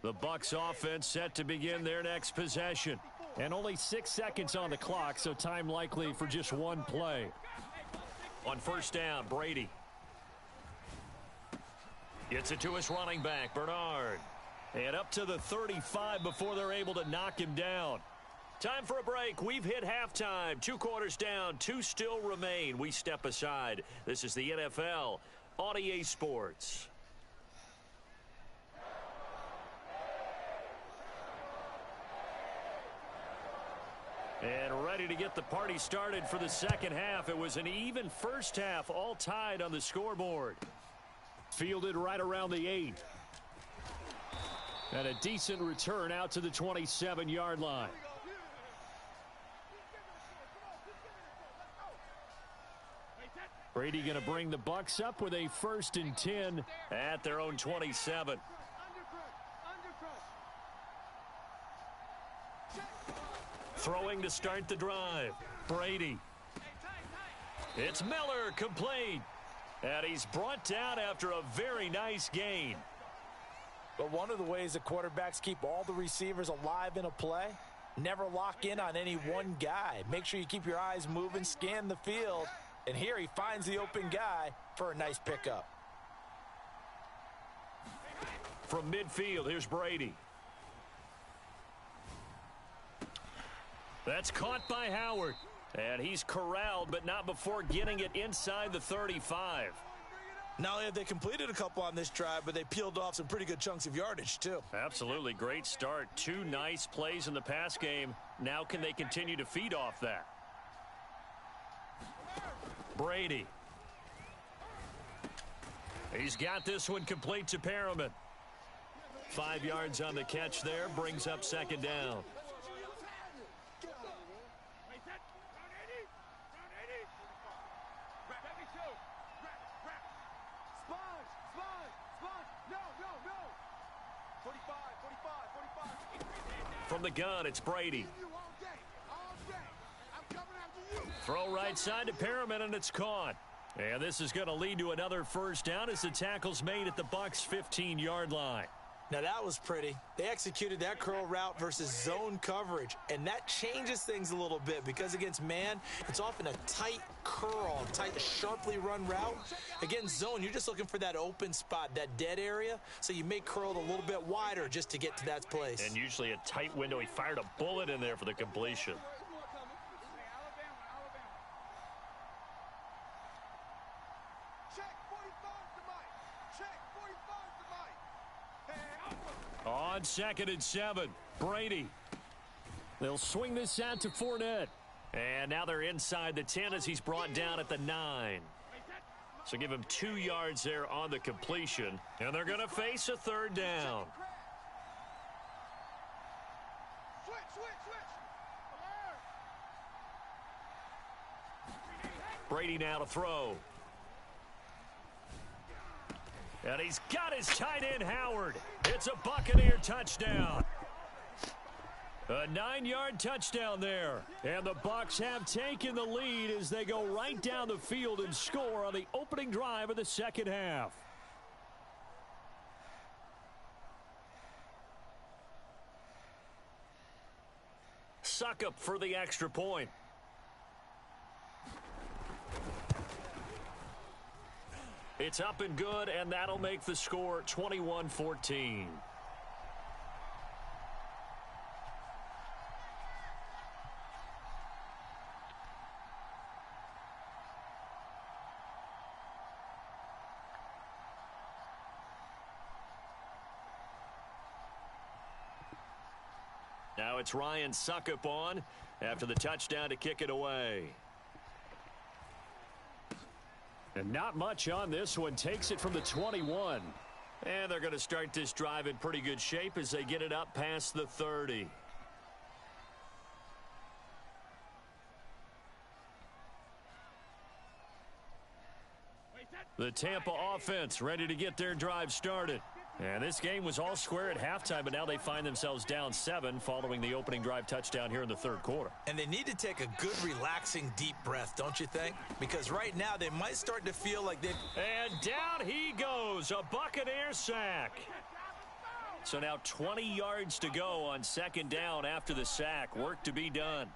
The Bucs offense set to begin their next possession. And only 6 seconds on the clock, so time likely for just one play. On first down, Brady. Gets it to his running back, Bernard. And up to the 35 before they're able to knock him down. Time for a break. We've hit halftime. 2 quarters down, 2 still remain. We step aside. This is the NFL on EA Sports. And ready to get the party started for the second half. It was an even first half, all tied on the scoreboard. Fielded right around the 8. And a decent return out to the 27-yard line. Brady going to bring the Bucs up with a 1st and 10 at their own 27. Throwing to start the drive. Brady. It's Miller, complete. And he's brought down after a very nice gain. But one of the ways that quarterbacks keep all the receivers alive in a play, never lock in on any one guy. Make sure you keep your eyes moving, scan the field. And here he finds the open guy for a nice pickup. From midfield, here's Brady. That's caught by Howard. And he's corralled, but not before getting it inside the 35. Not only have they completed a couple on this drive, but they peeled off some pretty good chunks of yardage, too. Absolutely. Great start. 2 nice plays in the pass game. Now can they continue to feed off that? Brady. He's got this one complete to Perriman. 5 yards on the catch there. Brings up second down. From the gun, it's Brady. Throw right side to Perriman, and it's caught. And this is going to lead to another first down as the tackle's made at the Bucs' 15-yard line. Now that was pretty. They executed that curl route versus zone coverage, and that changes things a little bit because against man, it's often a tight curl, tight, sharply run route. Against zone, you're just looking for that open spot, that dead area, so you may curl it a little bit wider just to get to that place. And usually a tight window. He fired a bullet in there for the completion. On 2nd and 7, Brady. They'll swing this out to Fournette. And now they're inside the 10 as he's brought down at the 9. So give him 2 yards there on the completion. And they're going to face a 3rd down. Brady now to throw. And he's got his tight end, Howard. It's a Buccaneer touchdown. A 9-yard touchdown there. And the Bucs have taken the lead as they go right down the field and score on the opening drive of the second half. Suckup for the extra point. It's up and good, and that'll make the score 21-14. Now it's Ryan Suckup on after the touchdown to kick it away. And not much on this one. Takes it from the 21. And they're going to start this drive in pretty good shape as they get it up past the 30. The Tampa offense ready to get their drive started. And this game was all square at halftime, but now they find themselves down 7 following the opening drive touchdown here in the third quarter. And they need to take a good, relaxing, deep breath, don't you think? Because right now they might start to feel like they've... And down he goes, a Buccaneer sack. So now 20 yards to go on second down after the sack. Work to be done.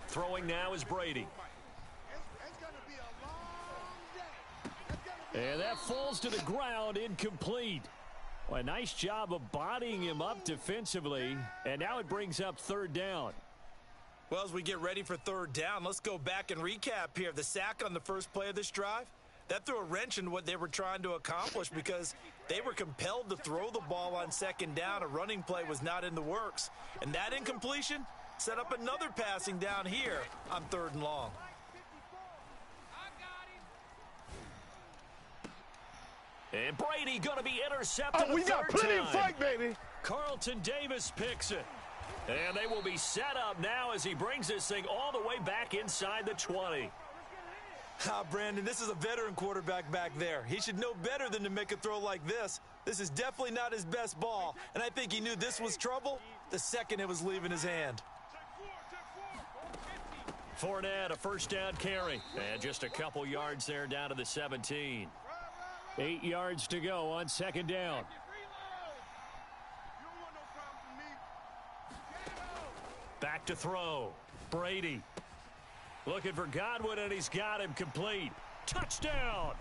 Throwing now is Brady. And that falls to the ground, incomplete. Well, a nice job of bodying him up defensively, and now it brings up third down. Well, as we get ready for third down, let's go back and recap here. The sack on the first play of this drive, that threw a wrench in what they were trying to accomplish because they were compelled to throw the ball on second down. A running play was not in the works. And that incompletion set up another passing down here on third and long. And Brady going to be intercepted. Oh, we got plenty of fight, baby. Carlton Davis picks it. And they will be set up now as he brings this thing all the way back inside the 20. Brandon, this is a veteran quarterback back there. He should know better than to make a throw like this. This is definitely not his best ball. And I think he knew this was trouble the second it was leaving his hand. Fournette, a first down carry. And just a couple yards there down to the 17. 8 yards to go on second down. Back to throw. Brady. Looking for Godwin, and he's got him complete. Touchdown!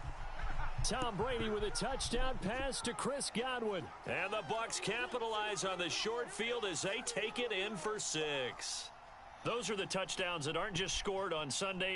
Tom Brady with a touchdown pass to Chris Godwin. And the Bucs capitalize on the short field as they take it in for 6. Those are the touchdowns that aren't just scored on Sunday.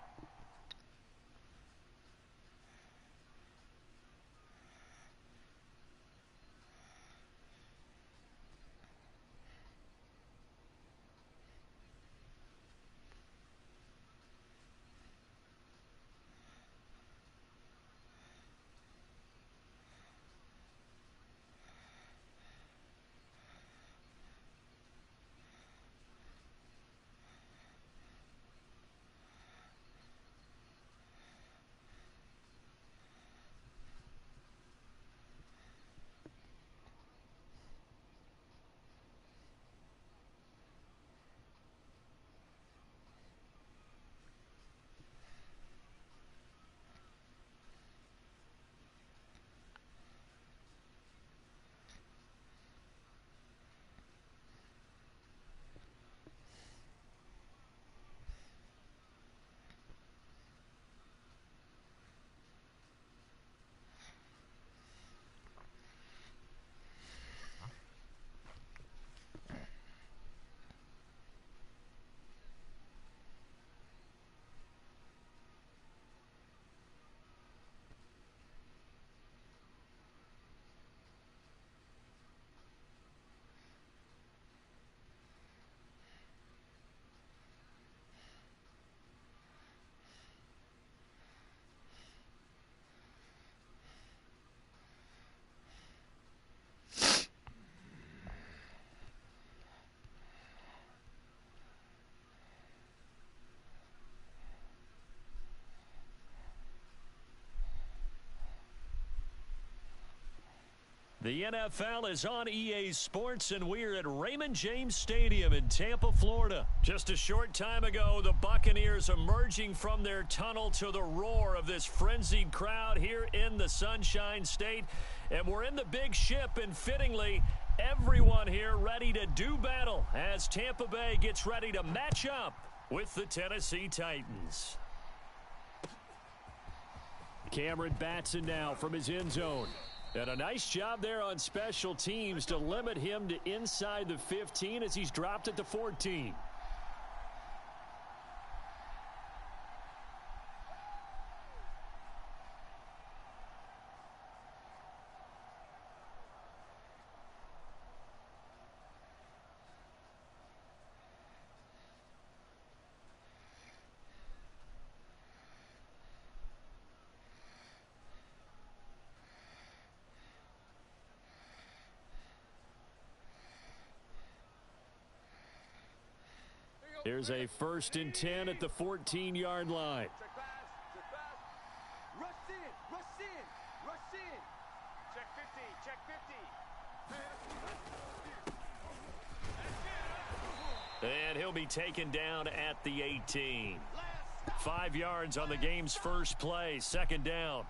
The NFL is on EA Sports, and we're at Raymond James Stadium in Tampa, Florida. Just a short time ago, the Buccaneers emerging from their tunnel to the roar of this frenzied crowd here in the Sunshine State. And we're in the big ship, and fittingly, Everyone here ready to do battle as Tampa Bay gets ready to match up with the Tennessee Titans. Cameron Batson now from his end zone. And a nice job there on special teams to limit him to inside the 15 as he's dropped at the 14. Here's a 1st and 10 at the 14-yard line. Check pass. Rush in. Rush in. Check 50. And he'll be taken down at the 18. 5 yards on the game's first play. 2nd down.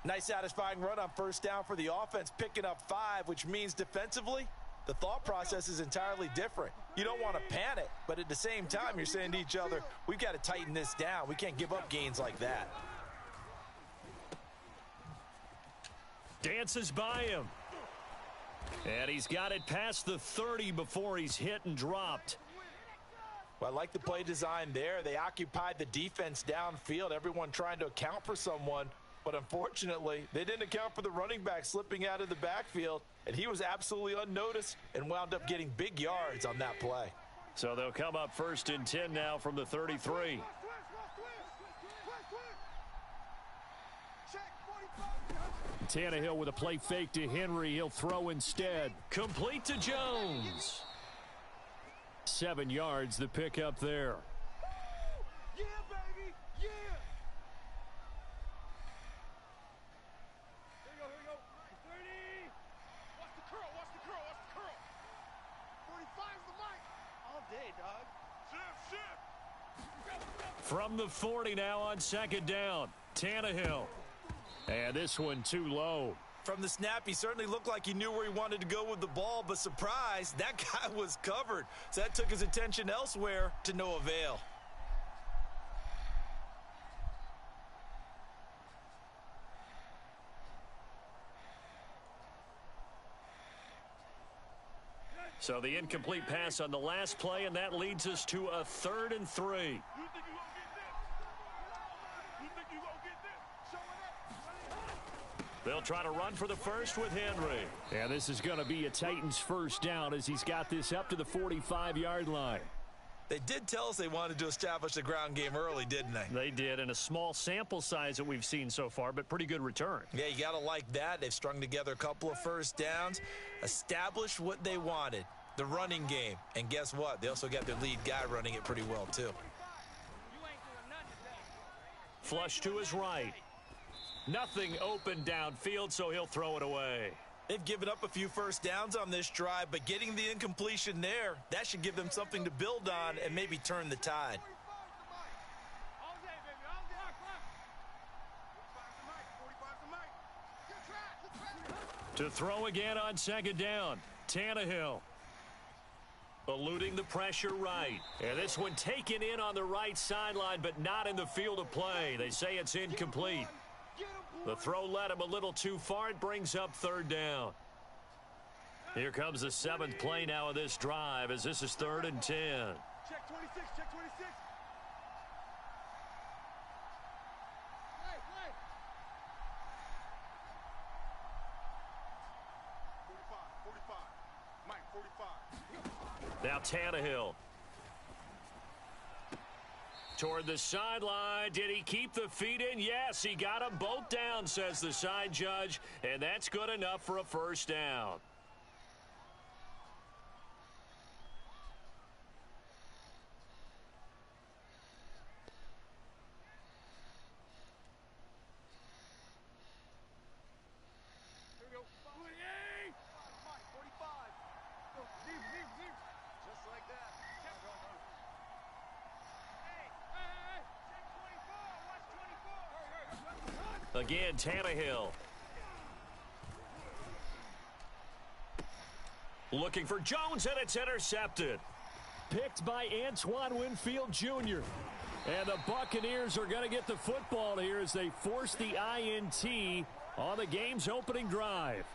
Nice satisfying run on 1st down for the offense, picking up 5, which means defensively, the thought process is entirely different. You don't want to panic, but at the same time, you're saying to each other, we've got to tighten this down. We can't give up gains like that. Dances by him. And he's got it past the 30 before he's hit and dropped. Well, I like the play design there. They occupied the defense downfield, everyone trying to account for someone. But unfortunately, they didn't account for the running back slipping out of the backfield, and he was absolutely unnoticed and wound up getting big yards on that play. So they'll come up 1st and 10 now from the 33. Tannehill with a play fake to Henry. He'll throw instead. Complete to Jones. 7 yards, the pickup there. Yeah, baby. Yeah. Here you go. 30. Watch the curl. 45's the mic. All day, dog. Shift. From the 40 now on 2nd down. Tannehill. And this one too low. From the snap, he certainly looked like he knew where he wanted to go with the ball, but surprise, that guy was covered. So that took his attention elsewhere to no avail. So the incomplete pass on the last play, and that leads us to a 3rd and 3. They'll try to run for the first with Henry. And this is going to be a Titans 1st down as he's got this up to the 45-yard line. They did tell us they wanted to establish the ground game early, didn't they? They did, in a small sample size that we've seen so far, but pretty good return. Yeah, you got to like that. They've strung together a couple of 1st downs, established what they wanted, the running game. And guess what? They also got their lead guy running it pretty well, too. Flush to his right. Nothing open downfield, so he'll throw it away. They've given up a few 1st downs on this drive, but getting the incompletion there, that should give them something to build on and maybe turn the tide. To throw again on 2nd down. Tannehill. Eluding the pressure right. And this one taken in on the right sideline, but not in the field of play. They say it's incomplete. The throw led him a little too far. It brings up 3rd down. Here comes the 7th play now of this drive as this is 3rd and 10. Check 26. Check 26. Wait. 45. Mike, 45. Now Tannehill. Toward the sideline. Did he keep the feet in? Yes, he got them both down, says the side judge, and that's good enough for a 1st down. Here we go. 48. 45. Deep. Just like that. Again, Tannehill. Looking for Jones, and it's intercepted. Picked by Antoine Winfield Jr. And the Buccaneers are going to get the football here as they force the INT on the game's opening drive.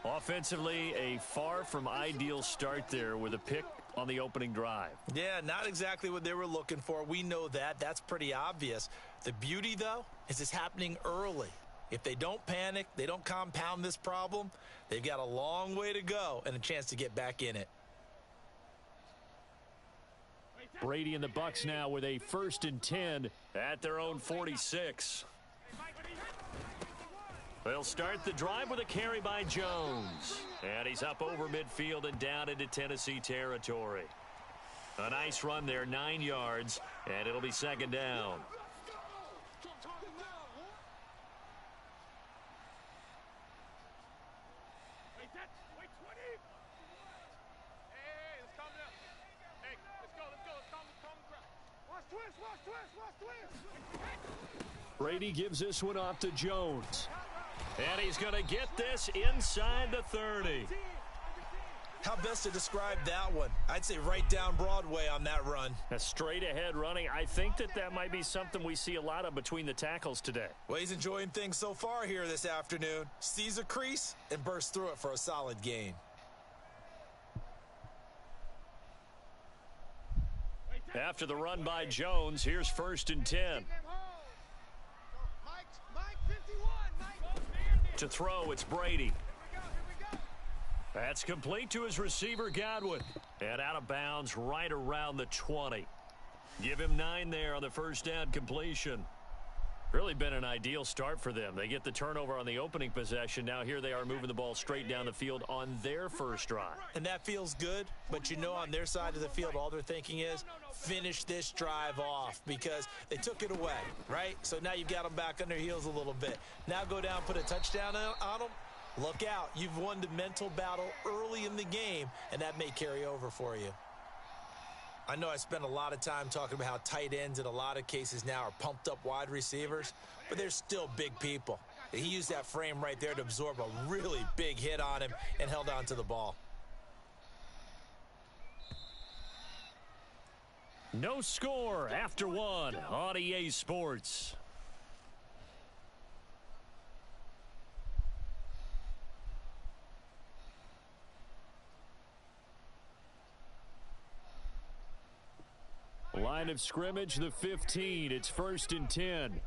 Offensively, a far from ideal start there with a pick on the opening drive. Yeah, not exactly what they were looking for. We know that. That's pretty obvious. The beauty, though, is it's happening early. If they don't panic, they don't compound this problem, they've got a long way to go and a chance to get back in it. Brady and the Bucs now with a 1st and 10 at their own 46. They'll start the drive with a carry by Jones. And he's up over midfield and down into Tennessee territory. A nice run there, 9 yards, and it'll be 2nd down. Brady gives this one off to Jones. And he's going to get this inside the 30. How best to describe that one? I'd say right down Broadway on that run. A straight ahead running. I think that might be something we see a lot of between the tackles today. Well, he's enjoying things so far here this afternoon. Sees a crease and bursts through it for a solid gain. After the run by Jones, here's 1st and 10. To throw, it's Brady. That's complete to his receiver, Godwin. And out of bounds right around the 20. Give him 9 there on the 1st down completion. Really been an ideal start for them. They get the turnover on the opening possession. Now here they are moving the ball straight down the field on their first drive. And that feels good, but you know on their side of the field all they're thinking is finish this drive off because they took it away, right? So now you've got them back on their heels a little bit. Now go down, put a touchdown on them. Look out. You've won the mental battle early in the game, and that may carry over for you. I know I spent a lot of time talking about how tight ends in a lot of cases now are pumped up wide receivers, but they're still big people. He used that frame right there to absorb a really big hit on him and held on to the ball. No score after 1 on EA Sports. Line of scrimmage, the 15. It's 1st and 10.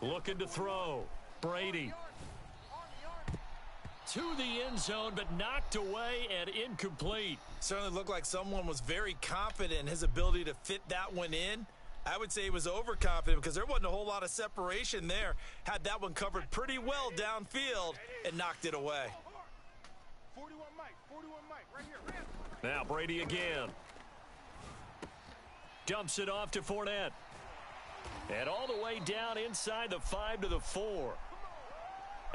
Looking to throw. Brady. To the end zone, but knocked away and incomplete. Certainly looked like someone was very confident in his ability to fit that one in. I would say he was overconfident because there wasn't a whole lot of separation there. Had that one covered pretty well downfield and knocked it away. 41 Mike, right here. Now Brady again. Dumps it off to Fournette. And all the way down inside the 5 to the 4.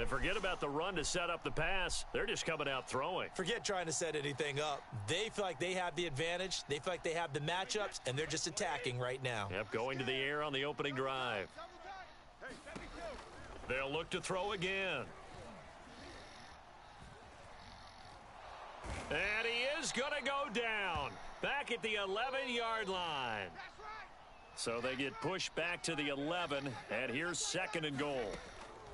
And forget about the run to set up the pass. They're just coming out throwing. Forget trying to set anything up. They feel like they have the advantage. They feel like they have the matchups, and they're just attacking right now. Yep, going to the air on the opening drive. They'll look to throw again. And he is going to go down. Back at the 11-yard line. So they get pushed back to the 11, and here's 2nd and goal.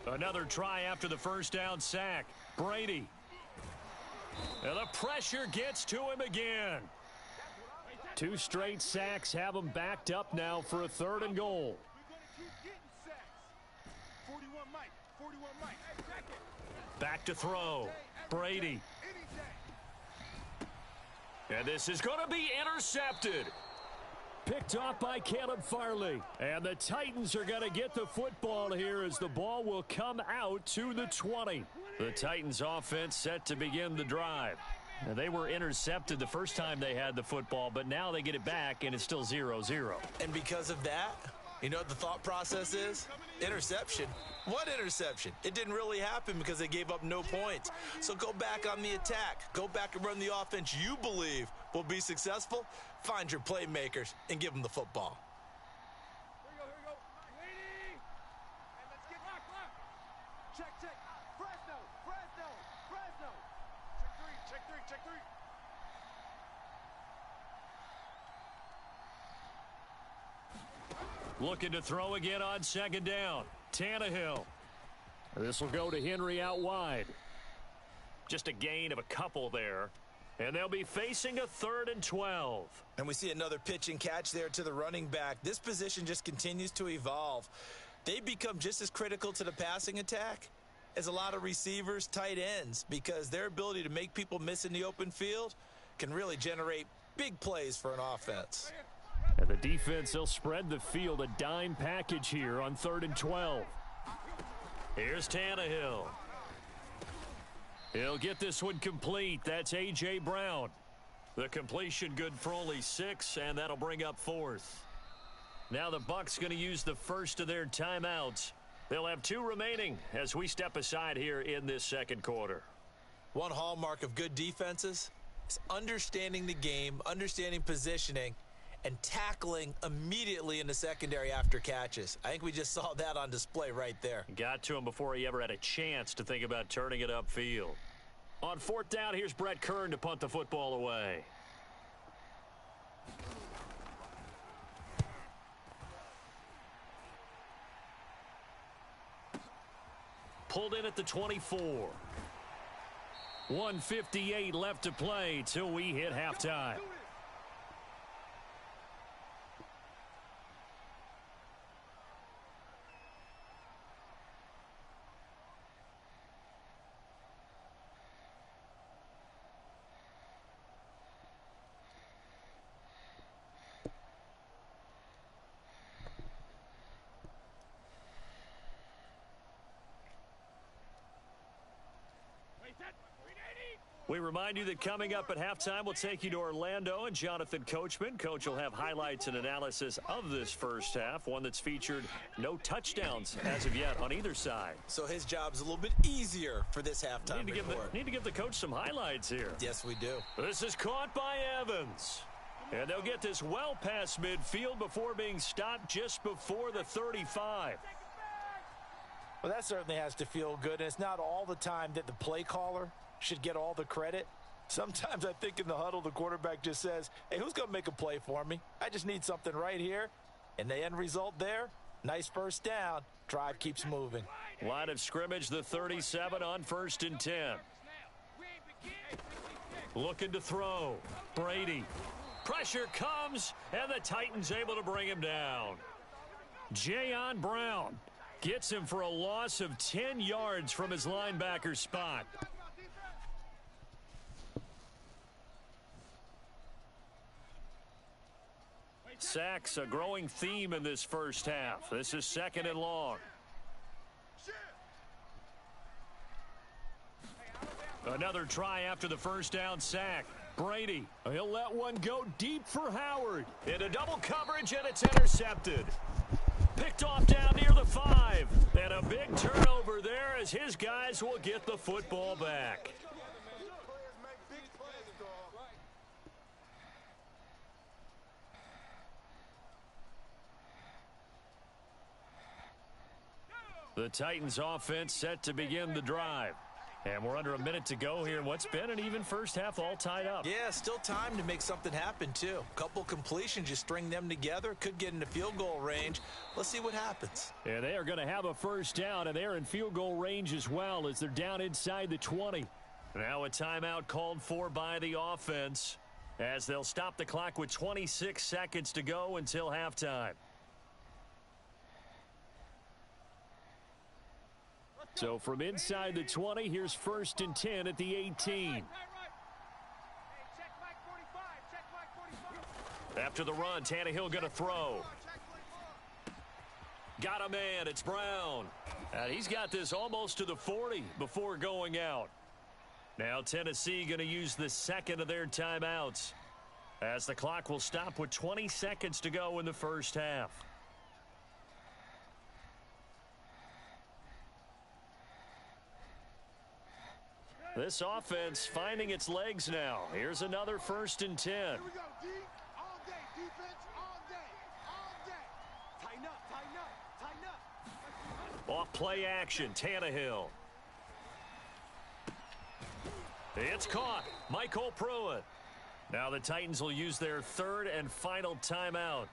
Another try after the 1st down sack. Brady. And the pressure gets to him again. 2 straight sacks have him backed up now for a 3rd and goal. 41 Mike. Back to throw. Brady. And this is going to be intercepted. Picked off by Caleb Farley. And the Titans are going to get the football here as the ball will come out to the 20. The Titans offense set to begin the drive. Now, they were intercepted the first time they had the football, but now they get it back, and it's still 0-0. And because of that, you know what the thought process is? Interception. What interception? It didn't really happen because they gave up no points. So go back on the attack. Go back and run the offense you believe will be successful. Find your playmakers and give them the football. Here we go. Check, check. Fresno. Check three. Looking to throw again on second down. Tannehill. This will go to Henry out wide. Just a gain of a couple there. And they'll be facing a 3rd and 12. And we see another pitch and catch there to the running back. This position just continues to evolve. They've become just as critical to the passing attack as a lot of receivers, tight ends, because their ability to make people miss in the open field can really generate big plays for an offense. And the defense, they'll spread the field, a dime package here on 3rd and 12. Here's Tannehill. He'll get this one complete. That's A.J. Brown. The completion good for only 6, and that'll bring up 4th. Now the Bucs going to use the first of their timeouts. They'll have 2 remaining as we step aside here in this second quarter. One hallmark of good defenses is understanding the game, understanding positioning, and tackling immediately in the secondary after catches. I think we just saw that on display right there. Got to him before he ever had a chance to think about turning it upfield. On 4th down, here's Brett Kern to punt the football away. Pulled in at the 24. 1:58 left to play till we hit halftime. We remind you that coming up at halftime, we'll take you to Orlando and Jonathan Coachman. Coach will have highlights and analysis of this first half, one that's featured no touchdowns as of yet on either side. So his job's a little bit easier for this halftime report. Need to give the coach some highlights here. Yes, we do. This is caught by Evans. And they'll get this well past midfield before being stopped just before the 35. Well, that certainly has to feel good. And it's not all the time that the play caller should get all the credit. Sometimes I think in the huddle, the quarterback just says, hey, who's going to make a play for me? I just need something right here. And the end result there, nice first down. Drive keeps moving. Line of scrimmage, the 37 on 1st and 10. Looking to throw. Brady. Pressure comes, and the Titans able to bring him down. Jayon Brown gets him for a loss of 10 yards from his linebacker spot. Sacks, a growing theme in this first half. This is 2nd and long. Another try after the first down sack. Brady, he'll let one go deep for Howard. Into double coverage, and it's intercepted. Picked off down near the 5. And a big turnover there as his guys will get the football back. The Titans offense set to begin the drive. And we're under a minute to go here in what's been an even first half, all tied up. Yeah, still time to make something happen, too. Couple completions, you string them together, could get into field goal range. Let's see what happens. And they are going to have a first down, and they're in field goal range as well as they're down inside the 20. Now a timeout called for by the offense as they'll stop the clock with 26 seconds to go until halftime. So from inside the 20, here's 1st and 10 at the 18. After the run, Tannehill going to throw. Got a man. It's Brown. And he's got this almost to the 40 before going out. Now Tennessee going to use the 2nd of their timeouts as the clock will stop with 20 seconds to go in the first half. This offense finding its legs now. Here's another 1st and 10. Here we go, D. All day, defense, all day, all day. Tighten up, tighten up, tighten up. Off play action, Tannehill. It's caught. Michael Pruitt. Now the Titans will use their third and final timeout,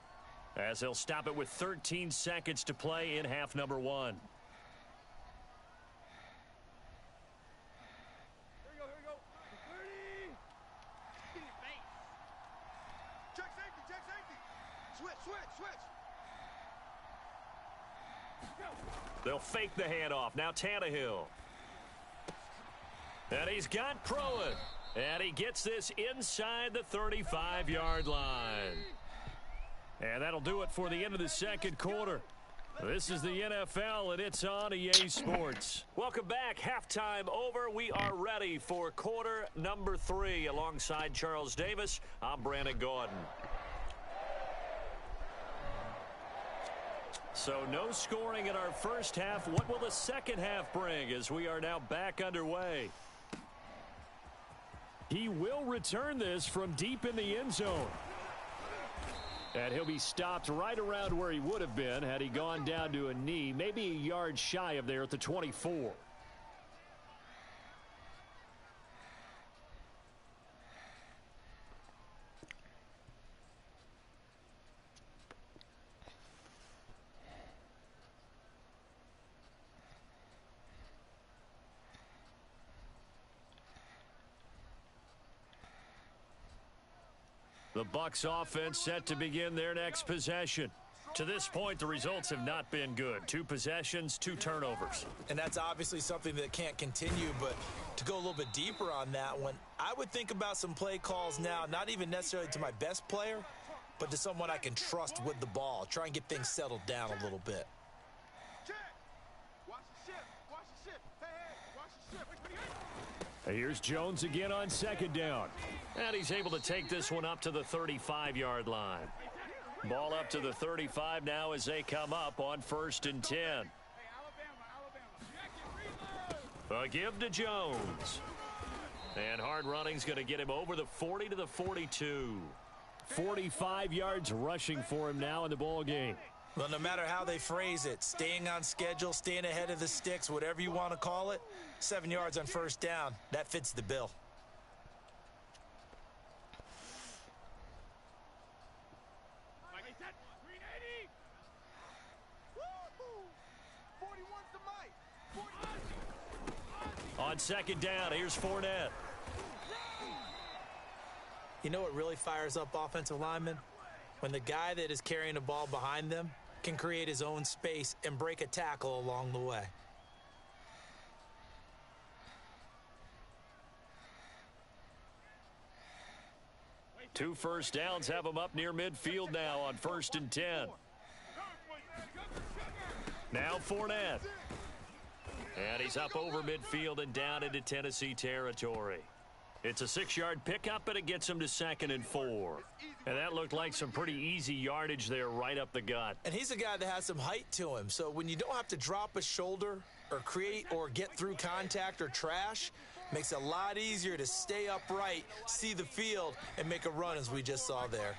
as they'll stop it with 13 seconds to play in half number 1. Here we go. 30. Check safety. Switch. They'll fake the handoff. Now Tannehill. And he's got Pruitt. And he gets this inside the 35-yard line. And that'll do it for the end of the second quarter. This is the NFL, and it's on EA Sports. Welcome back. Halftime over. We are ready for quarter number 3. Alongside Charles Davis, I'm Brandon Gordon. So no scoring in our first half. What will the second half bring as we are now back underway? He will return this from deep in the end zone. And he'll be stopped right around where he would have been had he gone down to a knee, maybe a yard shy of there at the 24. The Bucs offense set to begin their next possession. To this point, the results have not been good. 2 possessions, 2 turnovers. And that's obviously something that can't continue, but to go a little bit deeper on that one, I would think about some play calls now, not even necessarily to my best player, but to someone I can trust with the ball. Try and get things settled down a little bit. Here's Jones again on second down. And he's able to take this one up to the 35-yard line. Ball up to the 35 now as they come up on 1st and 10. A give to Jones. And hard running's going to get him over the 40 to the 42. 45 yards rushing for him now in the ball game. Well, no matter how they phrase it, staying on schedule, staying ahead of the sticks, whatever you want to call it, 7 yards on 1st down, that fits the bill. On second down, here's Fournette. You know what really fires up offensive linemen? When the guy that is carrying the ball behind them can create his own space and break a tackle along the way. Two first downs have him up near midfield now on 1st and 10. Now Fournette. And he's up over midfield and down into Tennessee territory. It's a 6-yard pickup, but it gets him to 2nd and 4. And that looked like some pretty easy yardage there right up the gut. And he's a guy that has some height to him. So when you don't have to drop a shoulder or create or get through contact or trash, makes it a lot easier to stay upright, see the field, and make a run as we just saw there.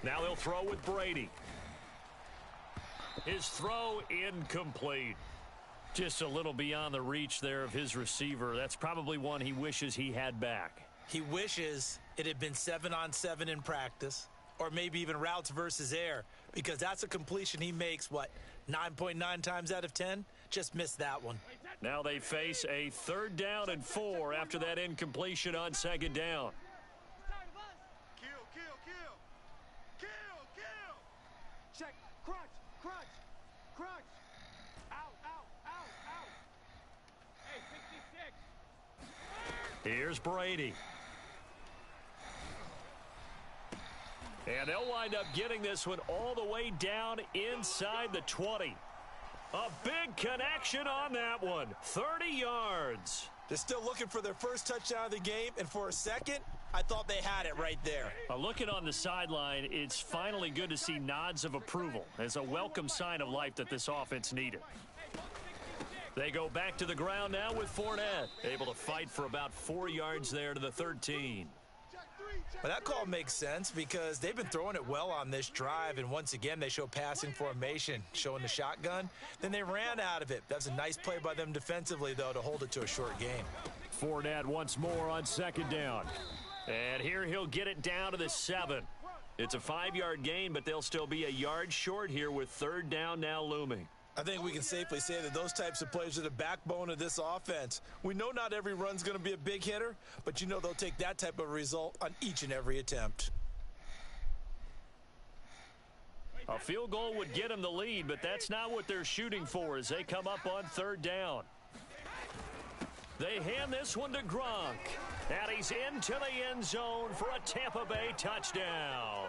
Now he'll throw with Brady. His throw incomplete. Just a little beyond the reach there of his receiver. That's probably one he wishes he had back. He wishes it had been 7-on-7 in practice, or maybe even routes versus air, because that's a completion he makes, 9.9 times out of 10? Just missed that one. Now they face a 3rd down and 4 after that incompletion on 2nd down. Check, crunch. Out. Hey, 66. Here's Brady. And they'll wind up getting this one all the way down inside the 20. A big connection on that one. 30 yards. They're still looking for their first touchdown of the game, and for a second, I thought they had it right there. Looking on the sideline, it's finally good to see nods of approval. It's a welcome sign of life that this offense needed. They go back to the ground now with Fournette, able to fight for about 4 yards there to the 13. Check 3. But that call makes sense because they've been throwing it well on this drive, and once again, they show passing formation, showing the shotgun. Then they ran out of it. That's a nice play by them defensively, though, to hold it to a short game. Fournette once more on second down. And here he'll get it down to the 7. It's a 5-yard gain, but they'll still be a yard short here with third down now looming. I think we can safely say that those types of plays are the backbone of this offense. We know not every run's going to be a big hitter, but you know they'll take that type of result on each and every attempt. A field goal would get them the lead, but that's not what they're shooting for as they come up on third down. They hand this one to Gronk, and he's into the end zone for a Tampa Bay touchdown.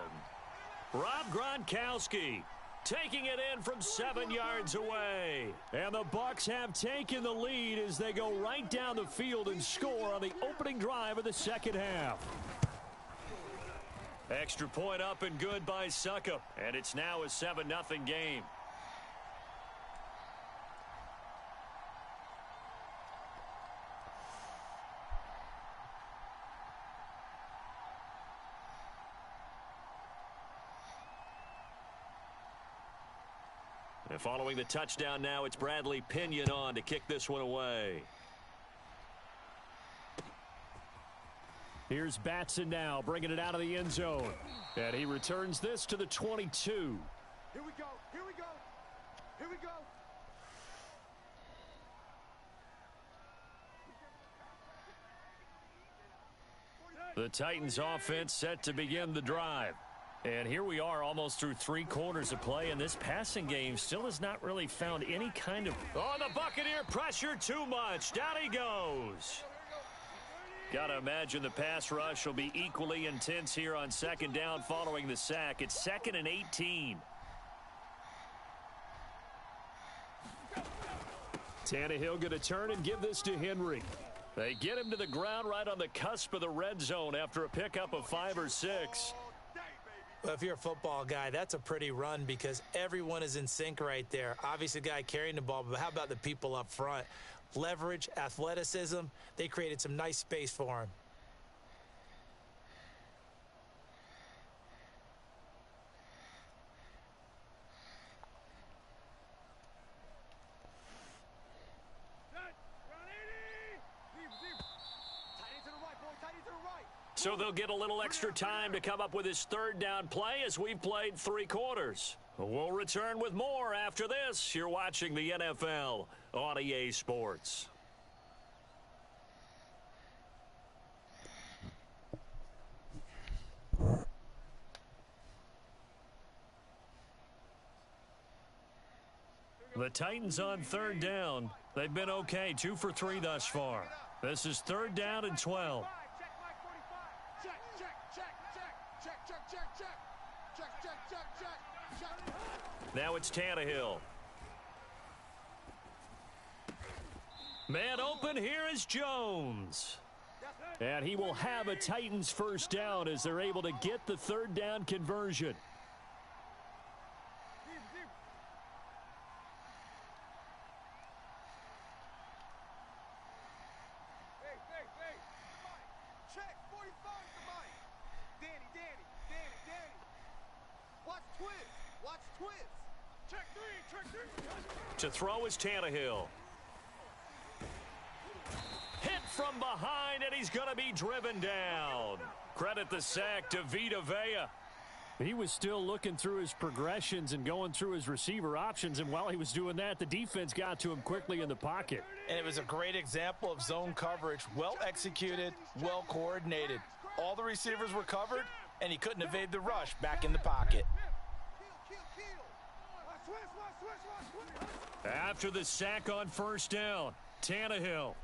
Rob Gronkowski taking it in from 7 yards away. And the Bucs have taken the lead as they go right down the field and score on the opening drive of the second half. Extra point up and good by Succop, and it's now a 7-0 game. And following the touchdown now, it's Bradley Pinion on to kick this one away. Here's Batson now, bringing it out of the end zone. And he returns this to the 22. Here we go. Here we go. Here we go. The Titans offense set to begin the drive. And here we are almost through 3 quarters of play, and this passing game still has not really found any kind of... Oh, the Buccaneer pressure too much. Down he goes. Got to imagine the pass rush will be equally intense here on second down following the sack. It's 2nd and 18. Tannehill going to turn and give this to Henry. They get him to the ground right on the cusp of the red zone after a pickup of 5 or 6. Well, if you're a football guy, that's a pretty run because everyone is in sync right there. Obviously, the guy carrying the ball, but how about the people up front? Leverage, athleticism, they created some nice space for him. So they'll get a little extra time to come up with his third down play as we've played 3 quarters. We'll return with more after this. You're watching the NFL on EA Sports. The Titans on third down. They've been okay, 2 for 3 thus far. This is third down and 12. Now it's Tannehill. Man open, here is Jones. And he will have a Titans first down as they're able to get the third down conversion. To throw is Tannehill. Hit from behind, and he's going to be driven down. Credit the sack to Vita Vea. He was still looking through his progressions and going through his receiver options, and while he was doing that, the defense got to him quickly in the pocket. And it was a great example of zone coverage. Well executed, well coordinated. All the receivers were covered, and he couldn't evade the rush back in the pocket. After the sack on first down, Tannehill.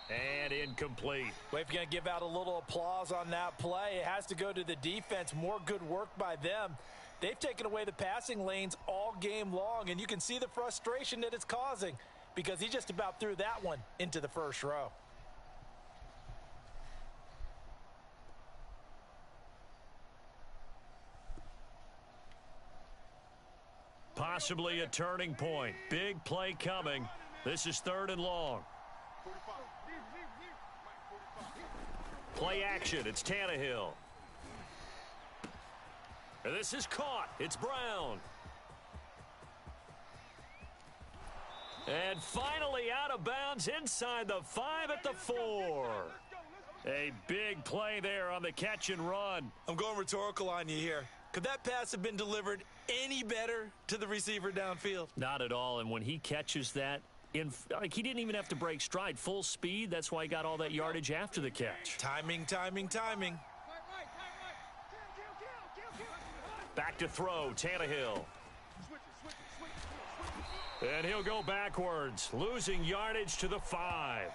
And incomplete. Well, if you're going to give out a little applause on that play, it has to go to the defense. More good work by them. They've taken away the passing lanes all game long, and you can see the frustration that it's causing because he just about threw that one into the first row. Possibly a turning point. Big play coming. This is 3rd and long. Play action. It's Tannehill. And this is caught. It's Brown. And finally out of bounds inside the 5 at the 4. A big play there on the catch and run. I'm going rhetorical on you here. Could that pass have been delivered any better to the receiver downfield? Not at all. And when he catches that, he didn't even have to break stride. Full speed. That's why he got all that yardage after the catch. Timing, timing, timing. Back to throw, Tannehill. And he'll go backwards, losing yardage to the 5.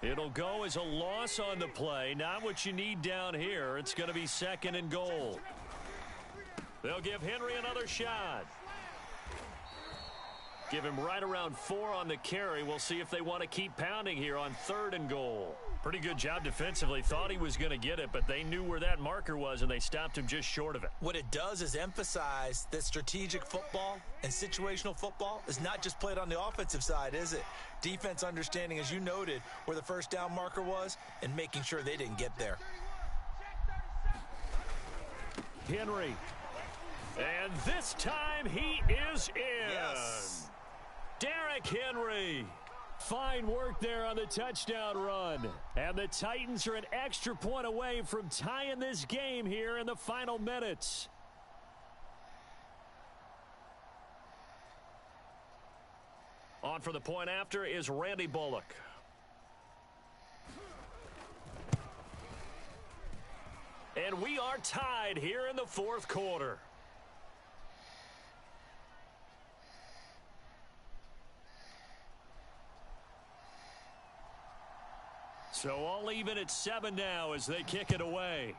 It'll go as a loss on the play. Not what you need down here. It's going to be 2nd and goal. They'll give Henry another shot. Give him right around 4 on the carry. We'll see if they want to keep pounding here on 3rd and goal. Pretty good job defensively. Thought he was going to get it, but they knew where that marker was, and they stopped him just short of it. What it does is emphasize that strategic football and situational football is not just played on the offensive side, is it? Defense understanding, as you noted, where the first down marker was and making sure they didn't get there. Henry. And this time he is in. Yes. Derrick Henry. Fine work there on the touchdown run. And the Titans are an extra point away from tying this game here in the final minutes. On for the point after is Randy Bullock. And we are tied here in the 4th quarter. So all even at 7 now as they kick it away.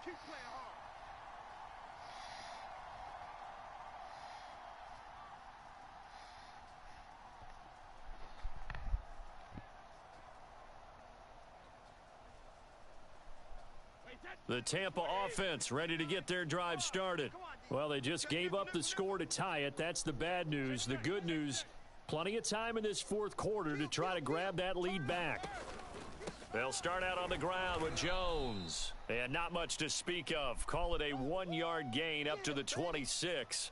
Keep playing hard. The Tampa offense ready to get their drive started. Well, they just gave up the score to tie it. That's the bad news. The good news, plenty of time in this 4th quarter to try to grab that lead back. They'll start out on the ground with Jones. And not much to speak of. Call it a 1-yard gain up to the 26.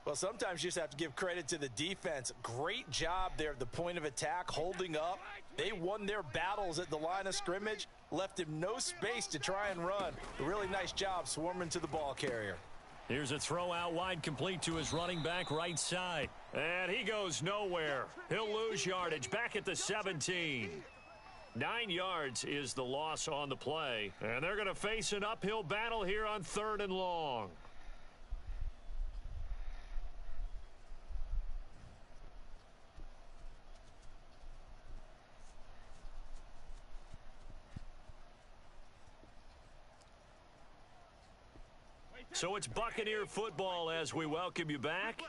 Well, sometimes you just have to give credit to the defense. Great job there at the point of attack, holding up. They won their battles at the line of scrimmage, left him no space to try and run. A really nice job swarming to the ball carrier. Here's a throw out wide, complete to his running back right side. And he goes nowhere. He'll lose yardage back at the 17. 9 yards is the loss on the play. And they're going to face an uphill battle here on 3rd and long. So it's Buccaneer football as we welcome you back.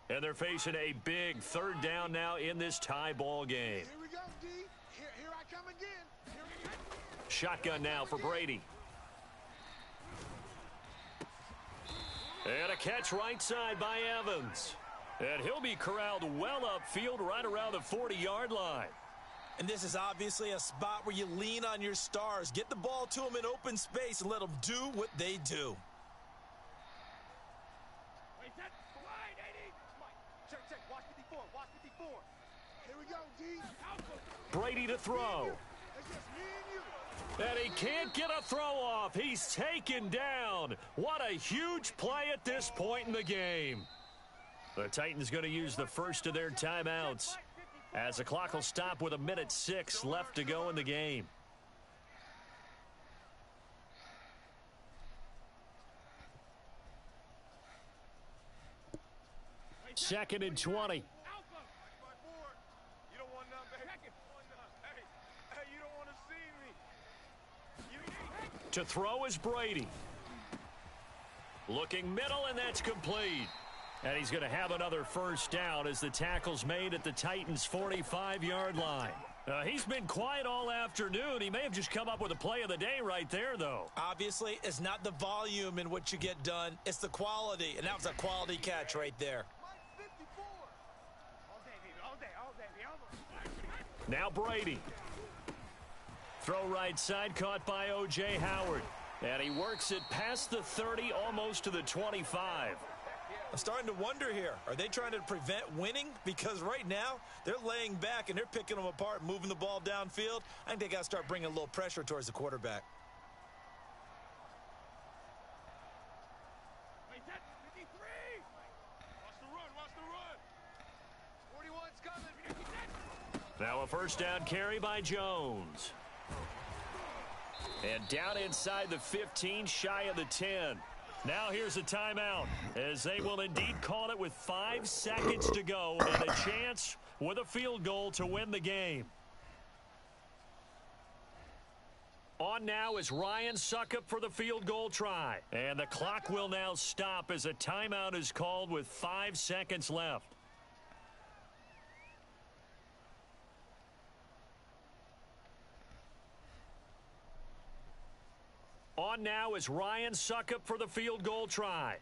And they're facing a big 3rd down now in this tie ball game. Here we go, D. Here I come again. Here we go. Shotgun now for Brady. And a catch right side by Evans. And he'll be corralled well upfield right around the 40-yard line. And this is obviously a spot where you lean on your stars. Get the ball to them in open space and let them do what they do. Brady to throw. And he can't get a throw off. He's taken down. What a huge play at this point in the game. The Titans going to use the first of their timeouts as the clock will stop with 1:06 left to go in the game. Second and 20. To throw is Brady. Looking middle, and that's complete. And he's going to have another first down as the tackle's made at the Titans' 45-yard line. He's been quiet all afternoon. He may have just come up with a play of the day right there, though. Obviously, it's not the volume in what you get done. It's the quality, and that was a quality catch right there. Now Brady. Throw right side, caught by O.J. Howard. And he works it past the 30, almost to the 25. I'm starting to wonder here. Are they trying to prevent winning? Because right now, they're laying back and they're picking them apart, moving the ball downfield. I think they got to start bringing a little pressure towards the quarterback. Wait, that's 53. Watch the run, watch the run. 41's coming. Now a first down carry by Jones. And down inside the 15, shy of the 10. Now here's a timeout, as they will indeed call it with 5 seconds to go and a chance with a field goal to win the game. On now is Ryan Suckup for the field goal try. And the clock will now stop as a timeout is called with 5 seconds left. On now is Ryan Suckup for the field goal try.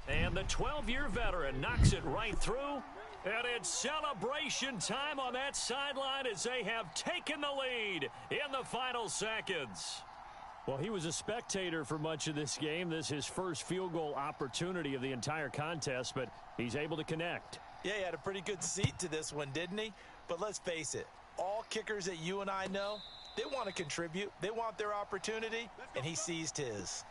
And the 12-year veteran knocks it right through. And it's celebration time on that sideline as they have taken the lead in the final seconds. Well, he was a spectator for much of this game. This is his first field goal opportunity of the entire contest, but he's able to connect. Yeah, he had a pretty good seat to this one, didn't he? But let's face it, all kickers that you and I know, they want to contribute. They want their opportunity, and he seized his.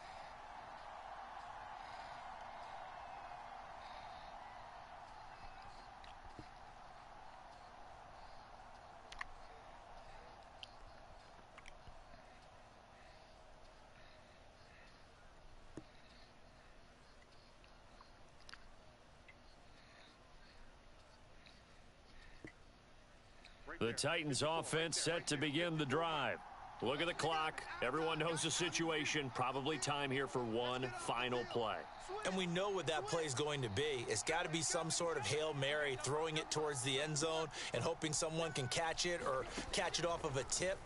The Titans offense set to begin the drive. Look at the clock. Everyone knows the situation. Probably time here for one final play. And we know what that play is going to be. It's got to be some sort of Hail Mary, throwing it towards the end zone and hoping someone can catch it or catch it off of a tip.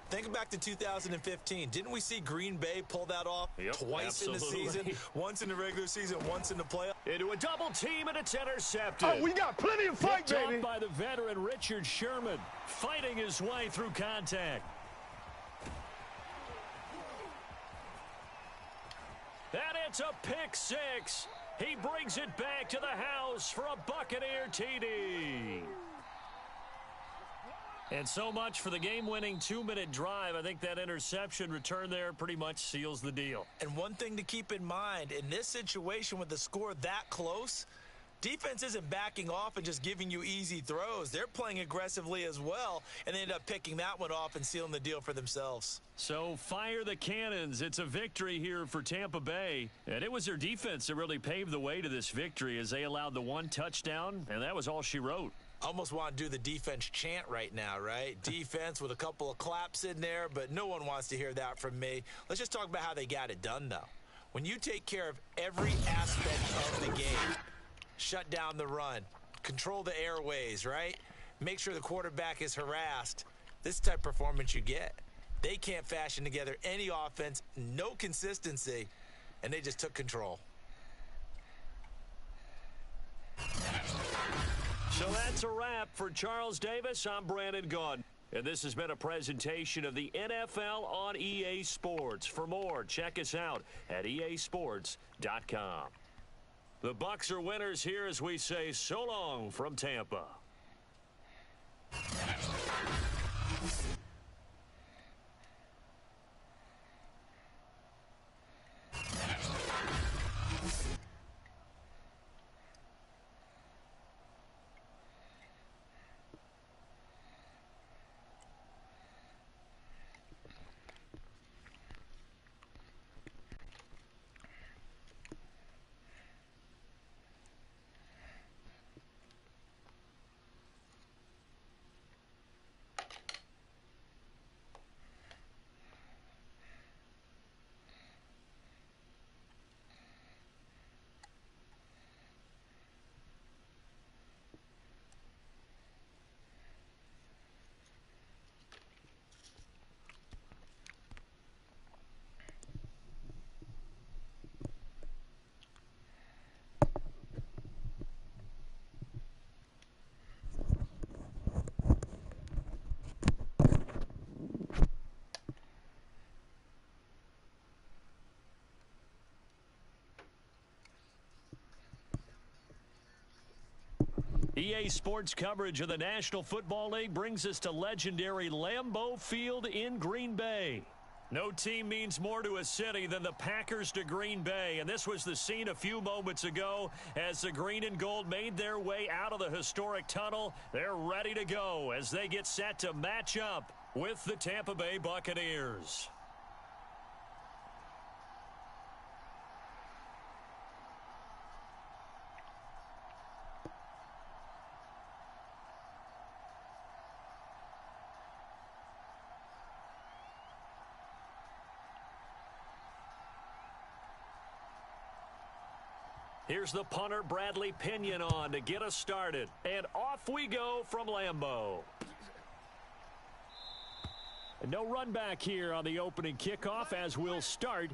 Think back to 2015. Didn't we see Green Bay pull that off twice in the season? Once in the regular season, once in the playoffs. Into a double team, and it's intercepted. Oh, we got plenty of fight, Picked baby. up by the veteran Richard Sherman, fighting his way through contact. And it's a pick six. He brings it back to the house for a Buccaneer TD. And so much for the game-winning 2-minute drive. I think that interception return there pretty much seals the deal. And one thing to keep in mind, in this situation with the score that close, defense isn't backing off and just giving you easy throws. They're playing aggressively as well, and they end up picking that one off and sealing the deal for themselves. So fire the cannons. It's a victory here for Tampa Bay. And it was their defense that really paved the way to this victory as they allowed the one touchdown, and that was all she wrote. Almost want to do the defense chant right now, right? Defense with a couple of claps in there, but no one wants to hear that from me. Let's just talk about how they got it done, though. When you take care of every aspect of the game, shut down the run, control the airways, right? Make sure the quarterback is harassed. This type of performance you get. They can't fashion together any offense, no consistency, and they just took control. So that's a wrap for Charles Davis. I'm Brandon Gaudin. And this has been a presentation of the NFL on EA Sports. For more, check us out at easports.com. The Bucs are winners here as we say so long from Tampa. EA Sports coverage of the National Football League brings us to legendary Lambeau Field in Green Bay. No team means more to a city than the Packers to Green Bay, and this was the scene a few moments ago as the green and gold made their way out of the historic tunnel. They're ready to go as they get set to match up with the Tampa Bay Buccaneers. Here's the punter, Bradley Pinion, on to get us started. And off we go from Lambeau. And no run back here on the opening kickoff as we'll start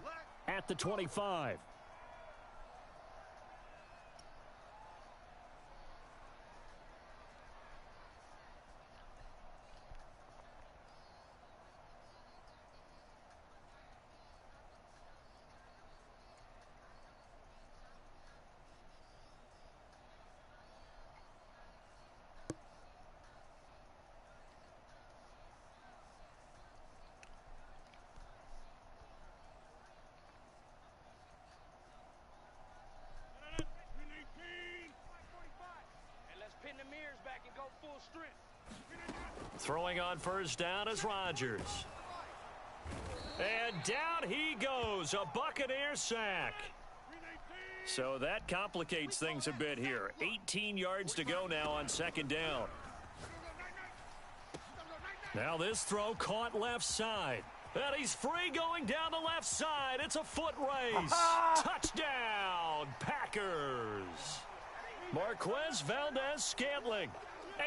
at the 25. Throwing on first down is Rodgers. And down he goes, a Buccaneer sack. So that complicates things a bit here. 18 yards to go now on second down. Now this throw caught left side. And he's free going down the left side. It's a foot race. Touchdown, Packers. Marquez Valdez-Scantling.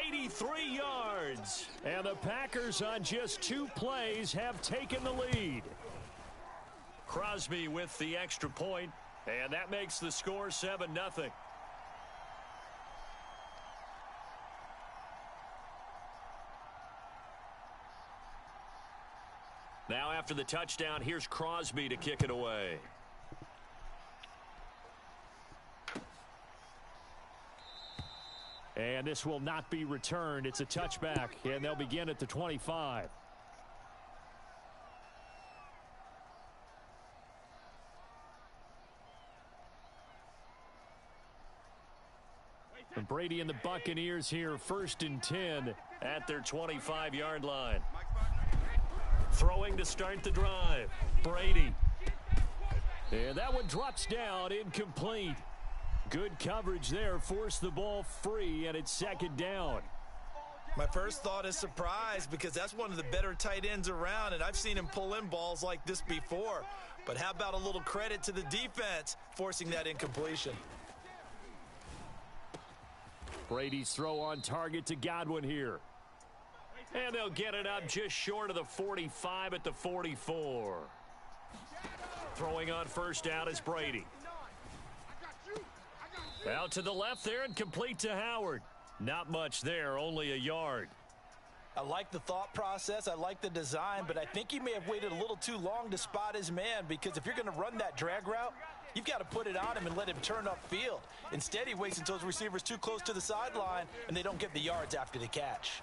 83 yards. And the Packers on just 2 plays have taken the lead. Crosby with the extra point, and that makes the score 7-0. Now after the touchdown, here's Crosby to kick it away. And this will not be returned. It's a touchback, and they'll begin at the 25. And Brady and the Buccaneers here, 1st and 10 at their 25-yard line. Throwing to start the drive. Brady. And that one drops down, incomplete. Good coverage there, forced the ball free, and it's second down. My first thought is surprise because that's one of the better tight ends around, and I've seen him pull in balls like this before. But how about a little credit to the defense forcing that incompletion? Brady's throw on target to Godwin here. And they'll get it up just short of the 45 at the 44. Throwing on first down is Brady. Out to the left there and complete to Howard. Not much there, only a yard. I like the thought process. I like the design, but I think he may have waited a little too long to spot his man because if you're going to run that drag route, you've got to put it on him and let him turn upfield. Instead, he waits until his receiver's too close to the sideline and they don't get the yards after the catch.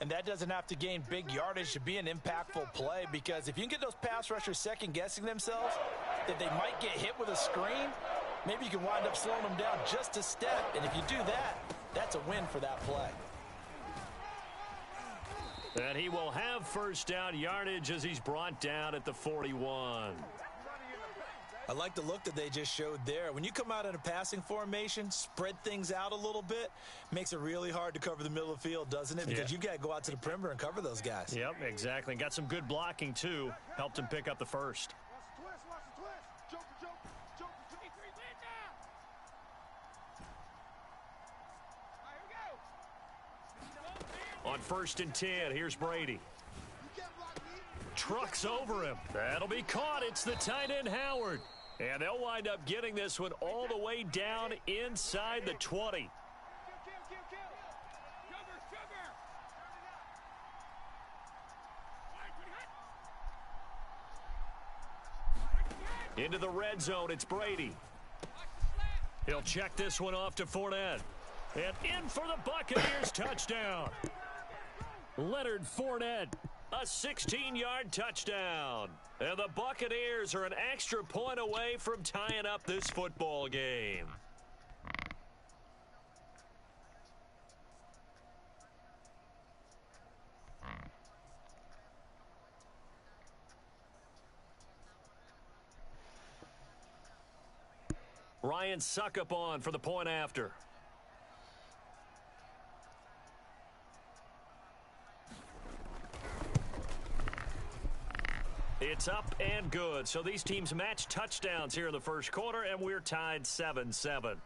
And that doesn't have to gain big yardage to be an impactful play because if you can get those pass rushers second-guessing themselves, that they might get hit with a screen, maybe you can wind up slowing them down just a step. And if you do that, that's a win for that play. And he will have first down yardage as he's brought down at the 41. I like the look that they just showed there. When you come out in a passing formation, spread things out a little bit, makes it really hard to cover the middle of the field, doesn't it? Because you've got to go out to the perimeter and cover those guys. Yep, exactly. And got some good blocking, too. Helped him pick up the first. On 1st and 10, here's Brady. Trucks over him. That'll be caught. It's the tight end, Howard. And they'll wind up getting this one all the way down inside the 20. Into the red zone, it's Brady. He'll check this one off to Fournette. And in for the Buccaneers touchdown. Leonard Fournette, a 16-yard touchdown. And the Buccaneers are an extra point away from tying up this football game. Ryan Suckup on for the point after. It's up and good. So these teams match touchdowns here in the first quarter, and we're tied 7-7.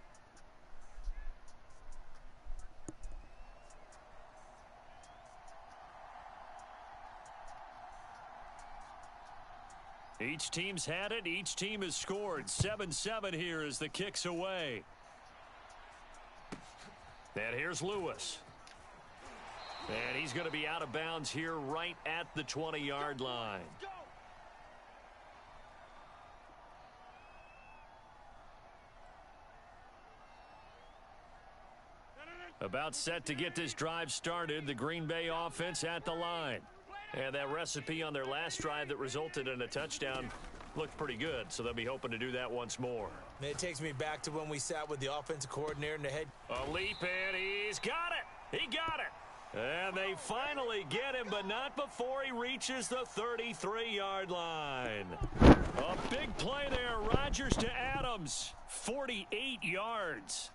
Each team's had it. Each team has scored. 7-7 here as the kick's away. And here's Lewis. And he's going to be out of bounds here right at the 20-yard line. About set to get this drive started. The Green Bay offense at the line. And that recipe on their last drive that resulted in a touchdown looked pretty good, so they'll be hoping to do that once more. It takes me back to when we sat with the offensive coordinator in the head. A leap, and he's got it. He got it. And they finally get him, but not before he reaches the 33-yard line. A big play there. Rodgers to Adams. 48 yards.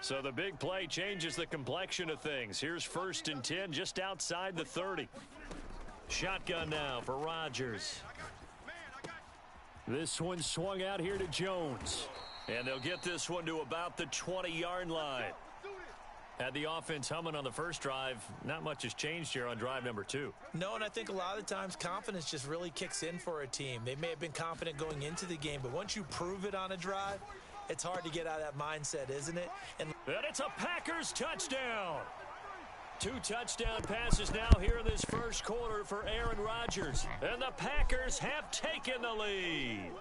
So the big play changes the complexion of things. Here's 1st and 10 just outside the 30. Shotgun now for Rodgers. This one swung out here to Jones. And they'll get this one to about the 20-yard line. Had the offense humming on the first drive. Not much has changed here on drive number 2. No, and I think a lot of times confidence just really kicks in for a team. They may have been confident going into the game, but once you prove it on a drive, it's hard to get out of that mindset, isn't it? And it's a Packers touchdown. 2 touchdown passes now here in this first quarter for Aaron Rodgers. And the Packers have taken the lead.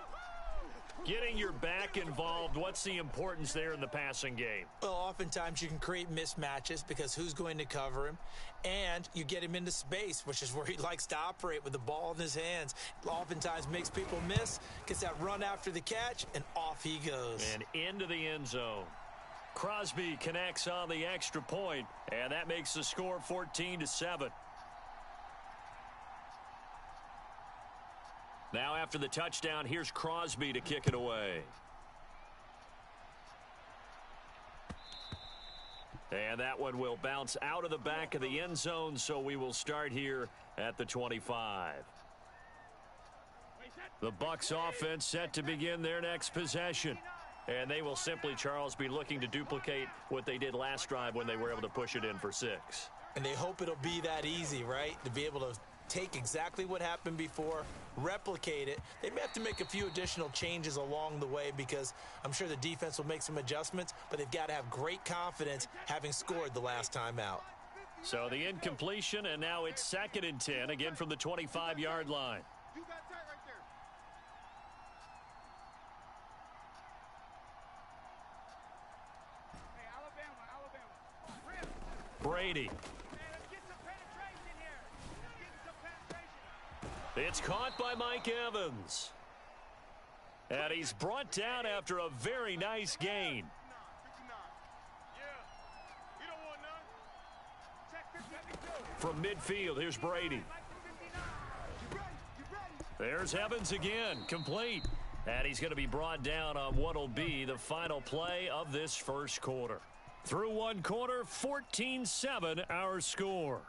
Getting your back involved, what's the importance there in the passing game? Well, oftentimes you can create mismatches because who's going to cover him? And you get him into space, which is where he likes to operate with the ball in his hands. Oftentimes makes people miss, gets that run after the catch, and off he goes. And into the end zone. Crosby connects on the extra point, and that makes the score 14-7. Now after the touchdown, here's Crosby to kick it away. And that one will bounce out of the back of the end zone, so we will start here at the 25. The Bucs offense set to begin their next possession. And they will simply, Charles, be looking to duplicate what they did last drive when they were able to push it in for 6. And they hope it'll be that easy, right? To be able to take exactly what happened before, replicate it. They may have to make a few additional changes along the way because I'm sure the defense will make some adjustments, but they've got to have great confidence having scored the last time out. So the incompletion, and now it's 2nd and 10, again from the 25-yard line. Brady. It's caught by Mike Evans. And he's brought down after a very nice gain. From midfield, here's Brady. There's Evans again, complete. And he's going to be brought down on what will be the final play of this first quarter. Through one quarter, 14-7 our score.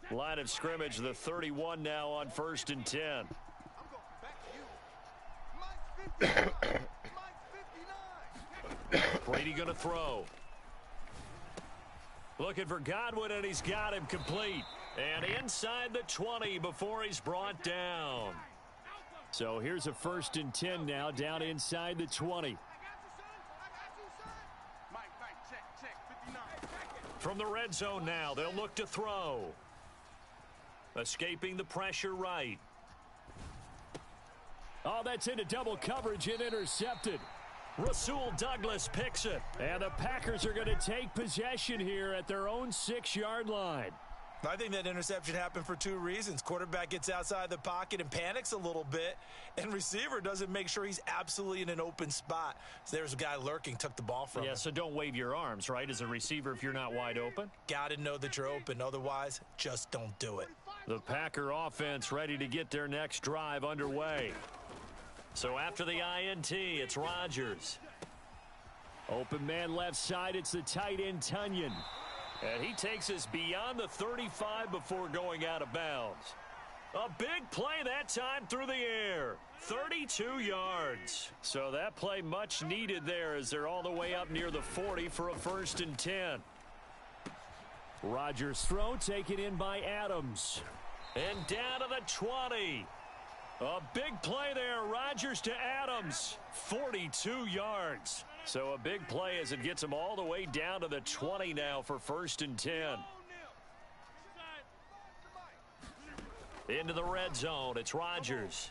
Line of scrimmage, the 31 now on 1st and 10. Brady going to throw. Looking for Godwin, and he's got him complete. And inside the 20 before he's brought down. So here's a 1st and 10 now, down inside the 20. From the red zone now, they'll look to throw. Escaping the pressure right. Oh, that's into double coverage and intercepted. Rasul Douglas picks it. And the Packers are going to take possession here at their own 6-yard line. I think that interception happened for two reasons. Quarterback gets outside the pocket and panics a little bit, and receiver doesn't make sure he's absolutely in an open spot. So there's a guy lurking, took the ball from him. Yeah, so don't wave your arms, right, as a receiver if you're not wide open? Got to know that you're open. Otherwise, just don't do it. The Packer offense ready to get their next drive underway. So after the INT, it's Rodgers. Open man left side, it's the tight end Tunyon. And he takes us beyond the 35 before going out of bounds. A big play that time through the air. 32 yards. So that play much needed there as they're all the way up near the 40 for a 1st and 10. Rodgers' throw taken in by Adams. And down to the 20. A big play there. Rodgers to Adams. 42 yards. So a big play as it gets him all the way down to the 20 now for 1st and 10. Into the red zone. It's Rodgers.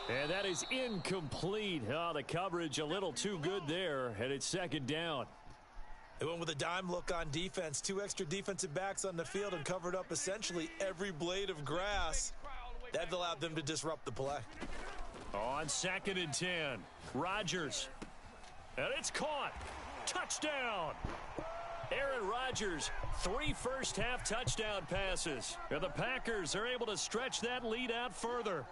And that is incomplete. Oh, the coverage a little too good there, and it's 2nd down. They went with a dime look on defense. 2 extra defensive backs on the field and covered up essentially every blade of grass. That allowed them to disrupt the play. On 2nd and 10, Rodgers. And it's caught. Touchdown. Aaron Rodgers, 3 first-half touchdown passes. And the Packers are able to stretch that lead out further.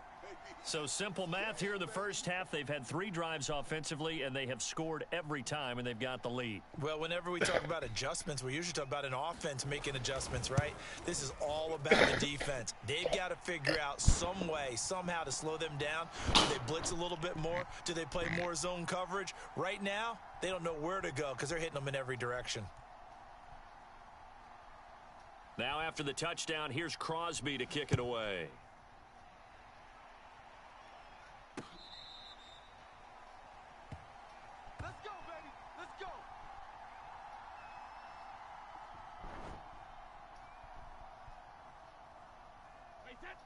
So simple math here in the first half. They've had 3 drives offensively, and they have scored every time, and they've got the lead. Well, whenever we talk about adjustments, we usually talk about an offense making adjustments, right? This is all about the defense. They've got to figure out some way, somehow to slow them down. Do they blitz a little bit more? Do they play more zone coverage? Right now, they don't know where to go because they're hitting them in every direction. Now after the touchdown, here's Crosby to kick it away.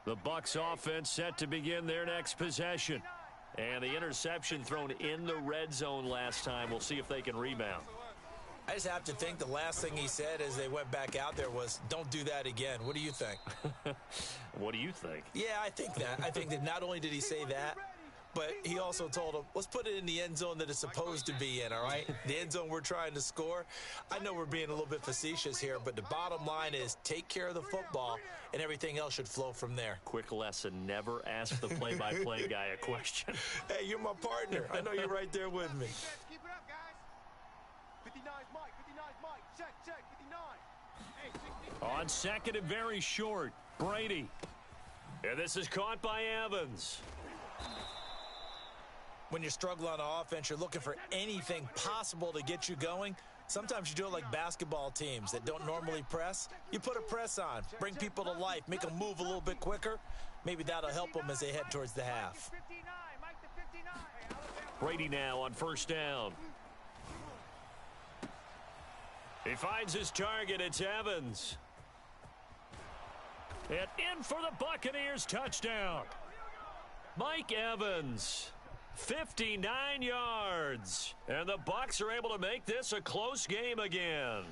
The Bucs offense set to begin their next possession. And the interception thrown in the red zone last time. We'll see if they can rebound. I just have to think the last thing he said as they went back out there was, don't do that again. What do you think? What do you think? Yeah, I think that. I think that not only did he say that, but he also told him, let's put it in the end zone that it's supposed to be in, all right? The end zone we're trying to score. I know we're being a little bit facetious here, but the bottom line is take care of the football, and everything else should flow from there. Quick lesson, never ask the play-by-play guy a question. Hey, you're my partner. I know you're right there with me. Keep it up, guys. 59's Mike. 59's Mike. Check. 59. Hey, 60. On 2nd and very short, Brady. And this is caught by Evans. When you're struggling on offense, you're looking for anything possible to get you going. Sometimes you do it like basketball teams that don't normally press. You put a press on, bring people to life, make them move a little bit quicker. Maybe that'll help them as they head towards the half. Brady now on 1st down. He finds his target. It's Evans. And in for the Buccaneers touchdown. Mike Evans. 59 yards. And the Bucs are able to make this a close game again.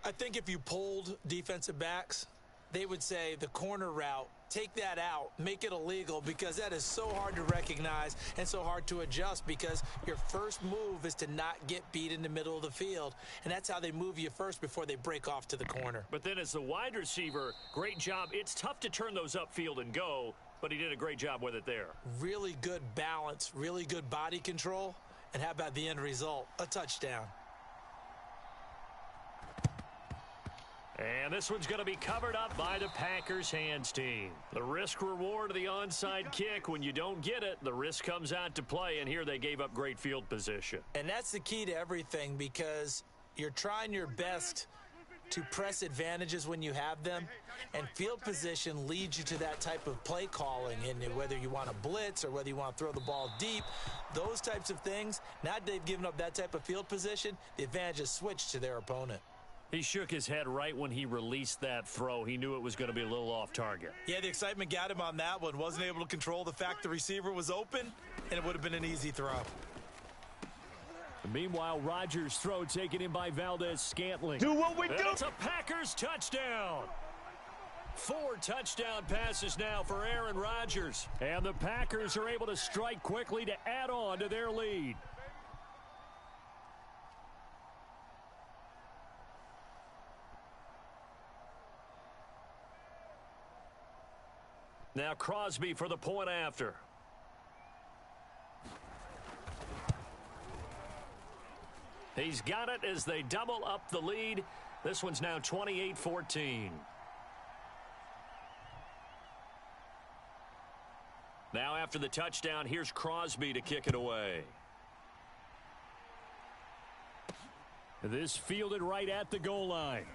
I think if you polled defensive backs, they would say the corner route, take that out, make it illegal, because that is so hard to recognize and so hard to adjust, because your first move is to not get beat in the middle of the field, and that's how they move you first before they break off to the corner. But then as the wide receiver, great job. It's tough to turn those upfield and go, but he did a great job with it there. Really good balance, really good body control, and how about the end result? A touchdown. And this one's going to be covered up by the Packers hands team. The risk reward of the onside kick. When you don't get it, the risk comes out to play, and here they gave up great field position. And that's the key to everything, because you're trying your best to press advantages when you have them, and field position leads you to that type of play calling. And whether you want to blitz or whether you want to throw the ball deep, those types of things, now they've given up that type of field position, the advantage is switched to their opponent. He shook his head right when he released that throw. He knew it was going to be a little off target. Yeah, the excitement got him on that one. Wasn't able to control the fact the receiver was open, and it would have been an easy throw. Meanwhile, Rodgers' throw taken in by Valdez-Scantling. Do what we do. It's a Packers touchdown. 4 touchdown passes now for Aaron Rodgers. And the Packers are able to strike quickly to add on to their lead. Now Crosby for the point after. He's got it as they double up the lead. This one's now 28-14. Now after the touchdown, here's Crosby to kick it away. This fielded right at the goal line.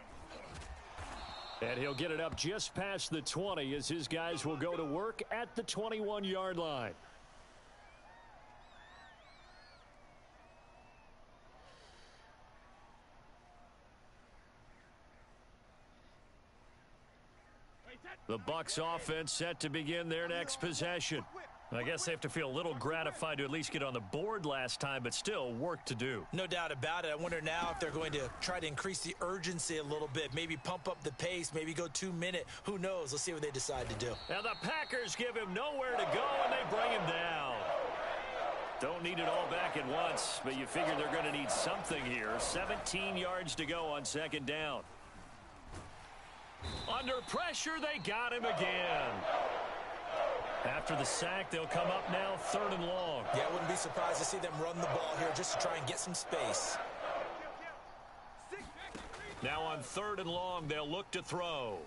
And he'll get it up just past the 20 as his guys will go to work at the 21-yard line. The Bucs offense set to begin their next possession. I guess they have to feel a little gratified to at least get on the board last time, but still work to do. No doubt about it. I wonder now if they're going to try to increase the urgency a little bit, maybe pump up the pace, maybe go 2-minute. Who knows? Let's see what they decide to do. Now the Packers give him nowhere to go, and they bring him down. Don't need it all back at once, but you figure they're going to need something here. 17 yards to go on second down. Under pressure, they got him again. After the sack, they'll come up now 3rd and long. Yeah, I wouldn't be surprised to see them run the ball here just to try and get some space. Now on 3rd and long, they'll look to throw.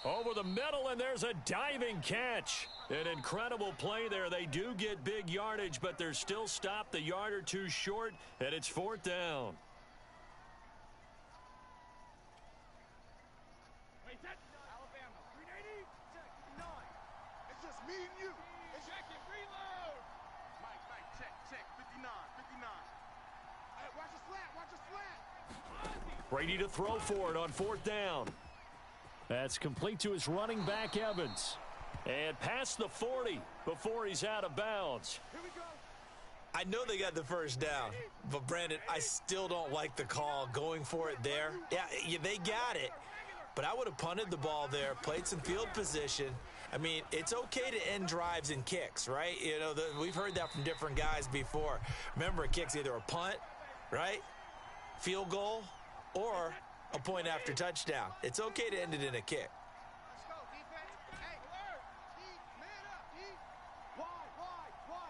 Over the middle, and there's a diving catch. An incredible play there. They do get big yardage, but they're still stopped a yard or two short, and it's 4th down. Me and you. Check it, reload. Mike, check. 59. All right, watch the slat. Brady to throw for it on 4th down. That's complete to his running back, Evans. And past the 40 before he's out of bounds. Here we go. I know they got the first down, but Brandon, I still don't like the call going for it there. Yeah, they got it, but I would have punted the ball there, played some field position. I mean, it's okay to end drives and kicks, right? You know, we've heard that from different guys before. Remember, a kick's either a punt, right, field goal, or a point after touchdown. It's okay to end it in a kick. Let's go, defense. Hey, alert. D, man up, D. Wide.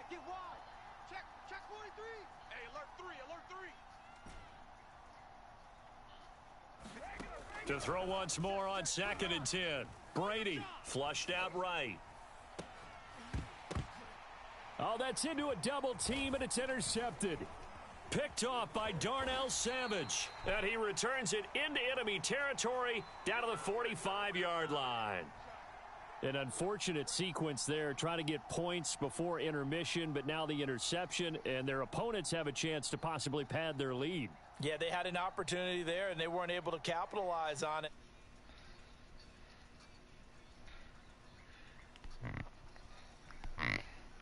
Get wide. Check 43. Hey, alert 3. To throw once more on 2nd and 10. Brady flushed out right. Oh, that's into a double team, and it's intercepted. Picked off by Darnell Savage. And he returns it into enemy territory down to the 45-yard line. An unfortunate sequence there, trying to get points before intermission, but now the interception, and their opponents have a chance to possibly pad their lead. Yeah, they had an opportunity there, and they weren't able to capitalize on it.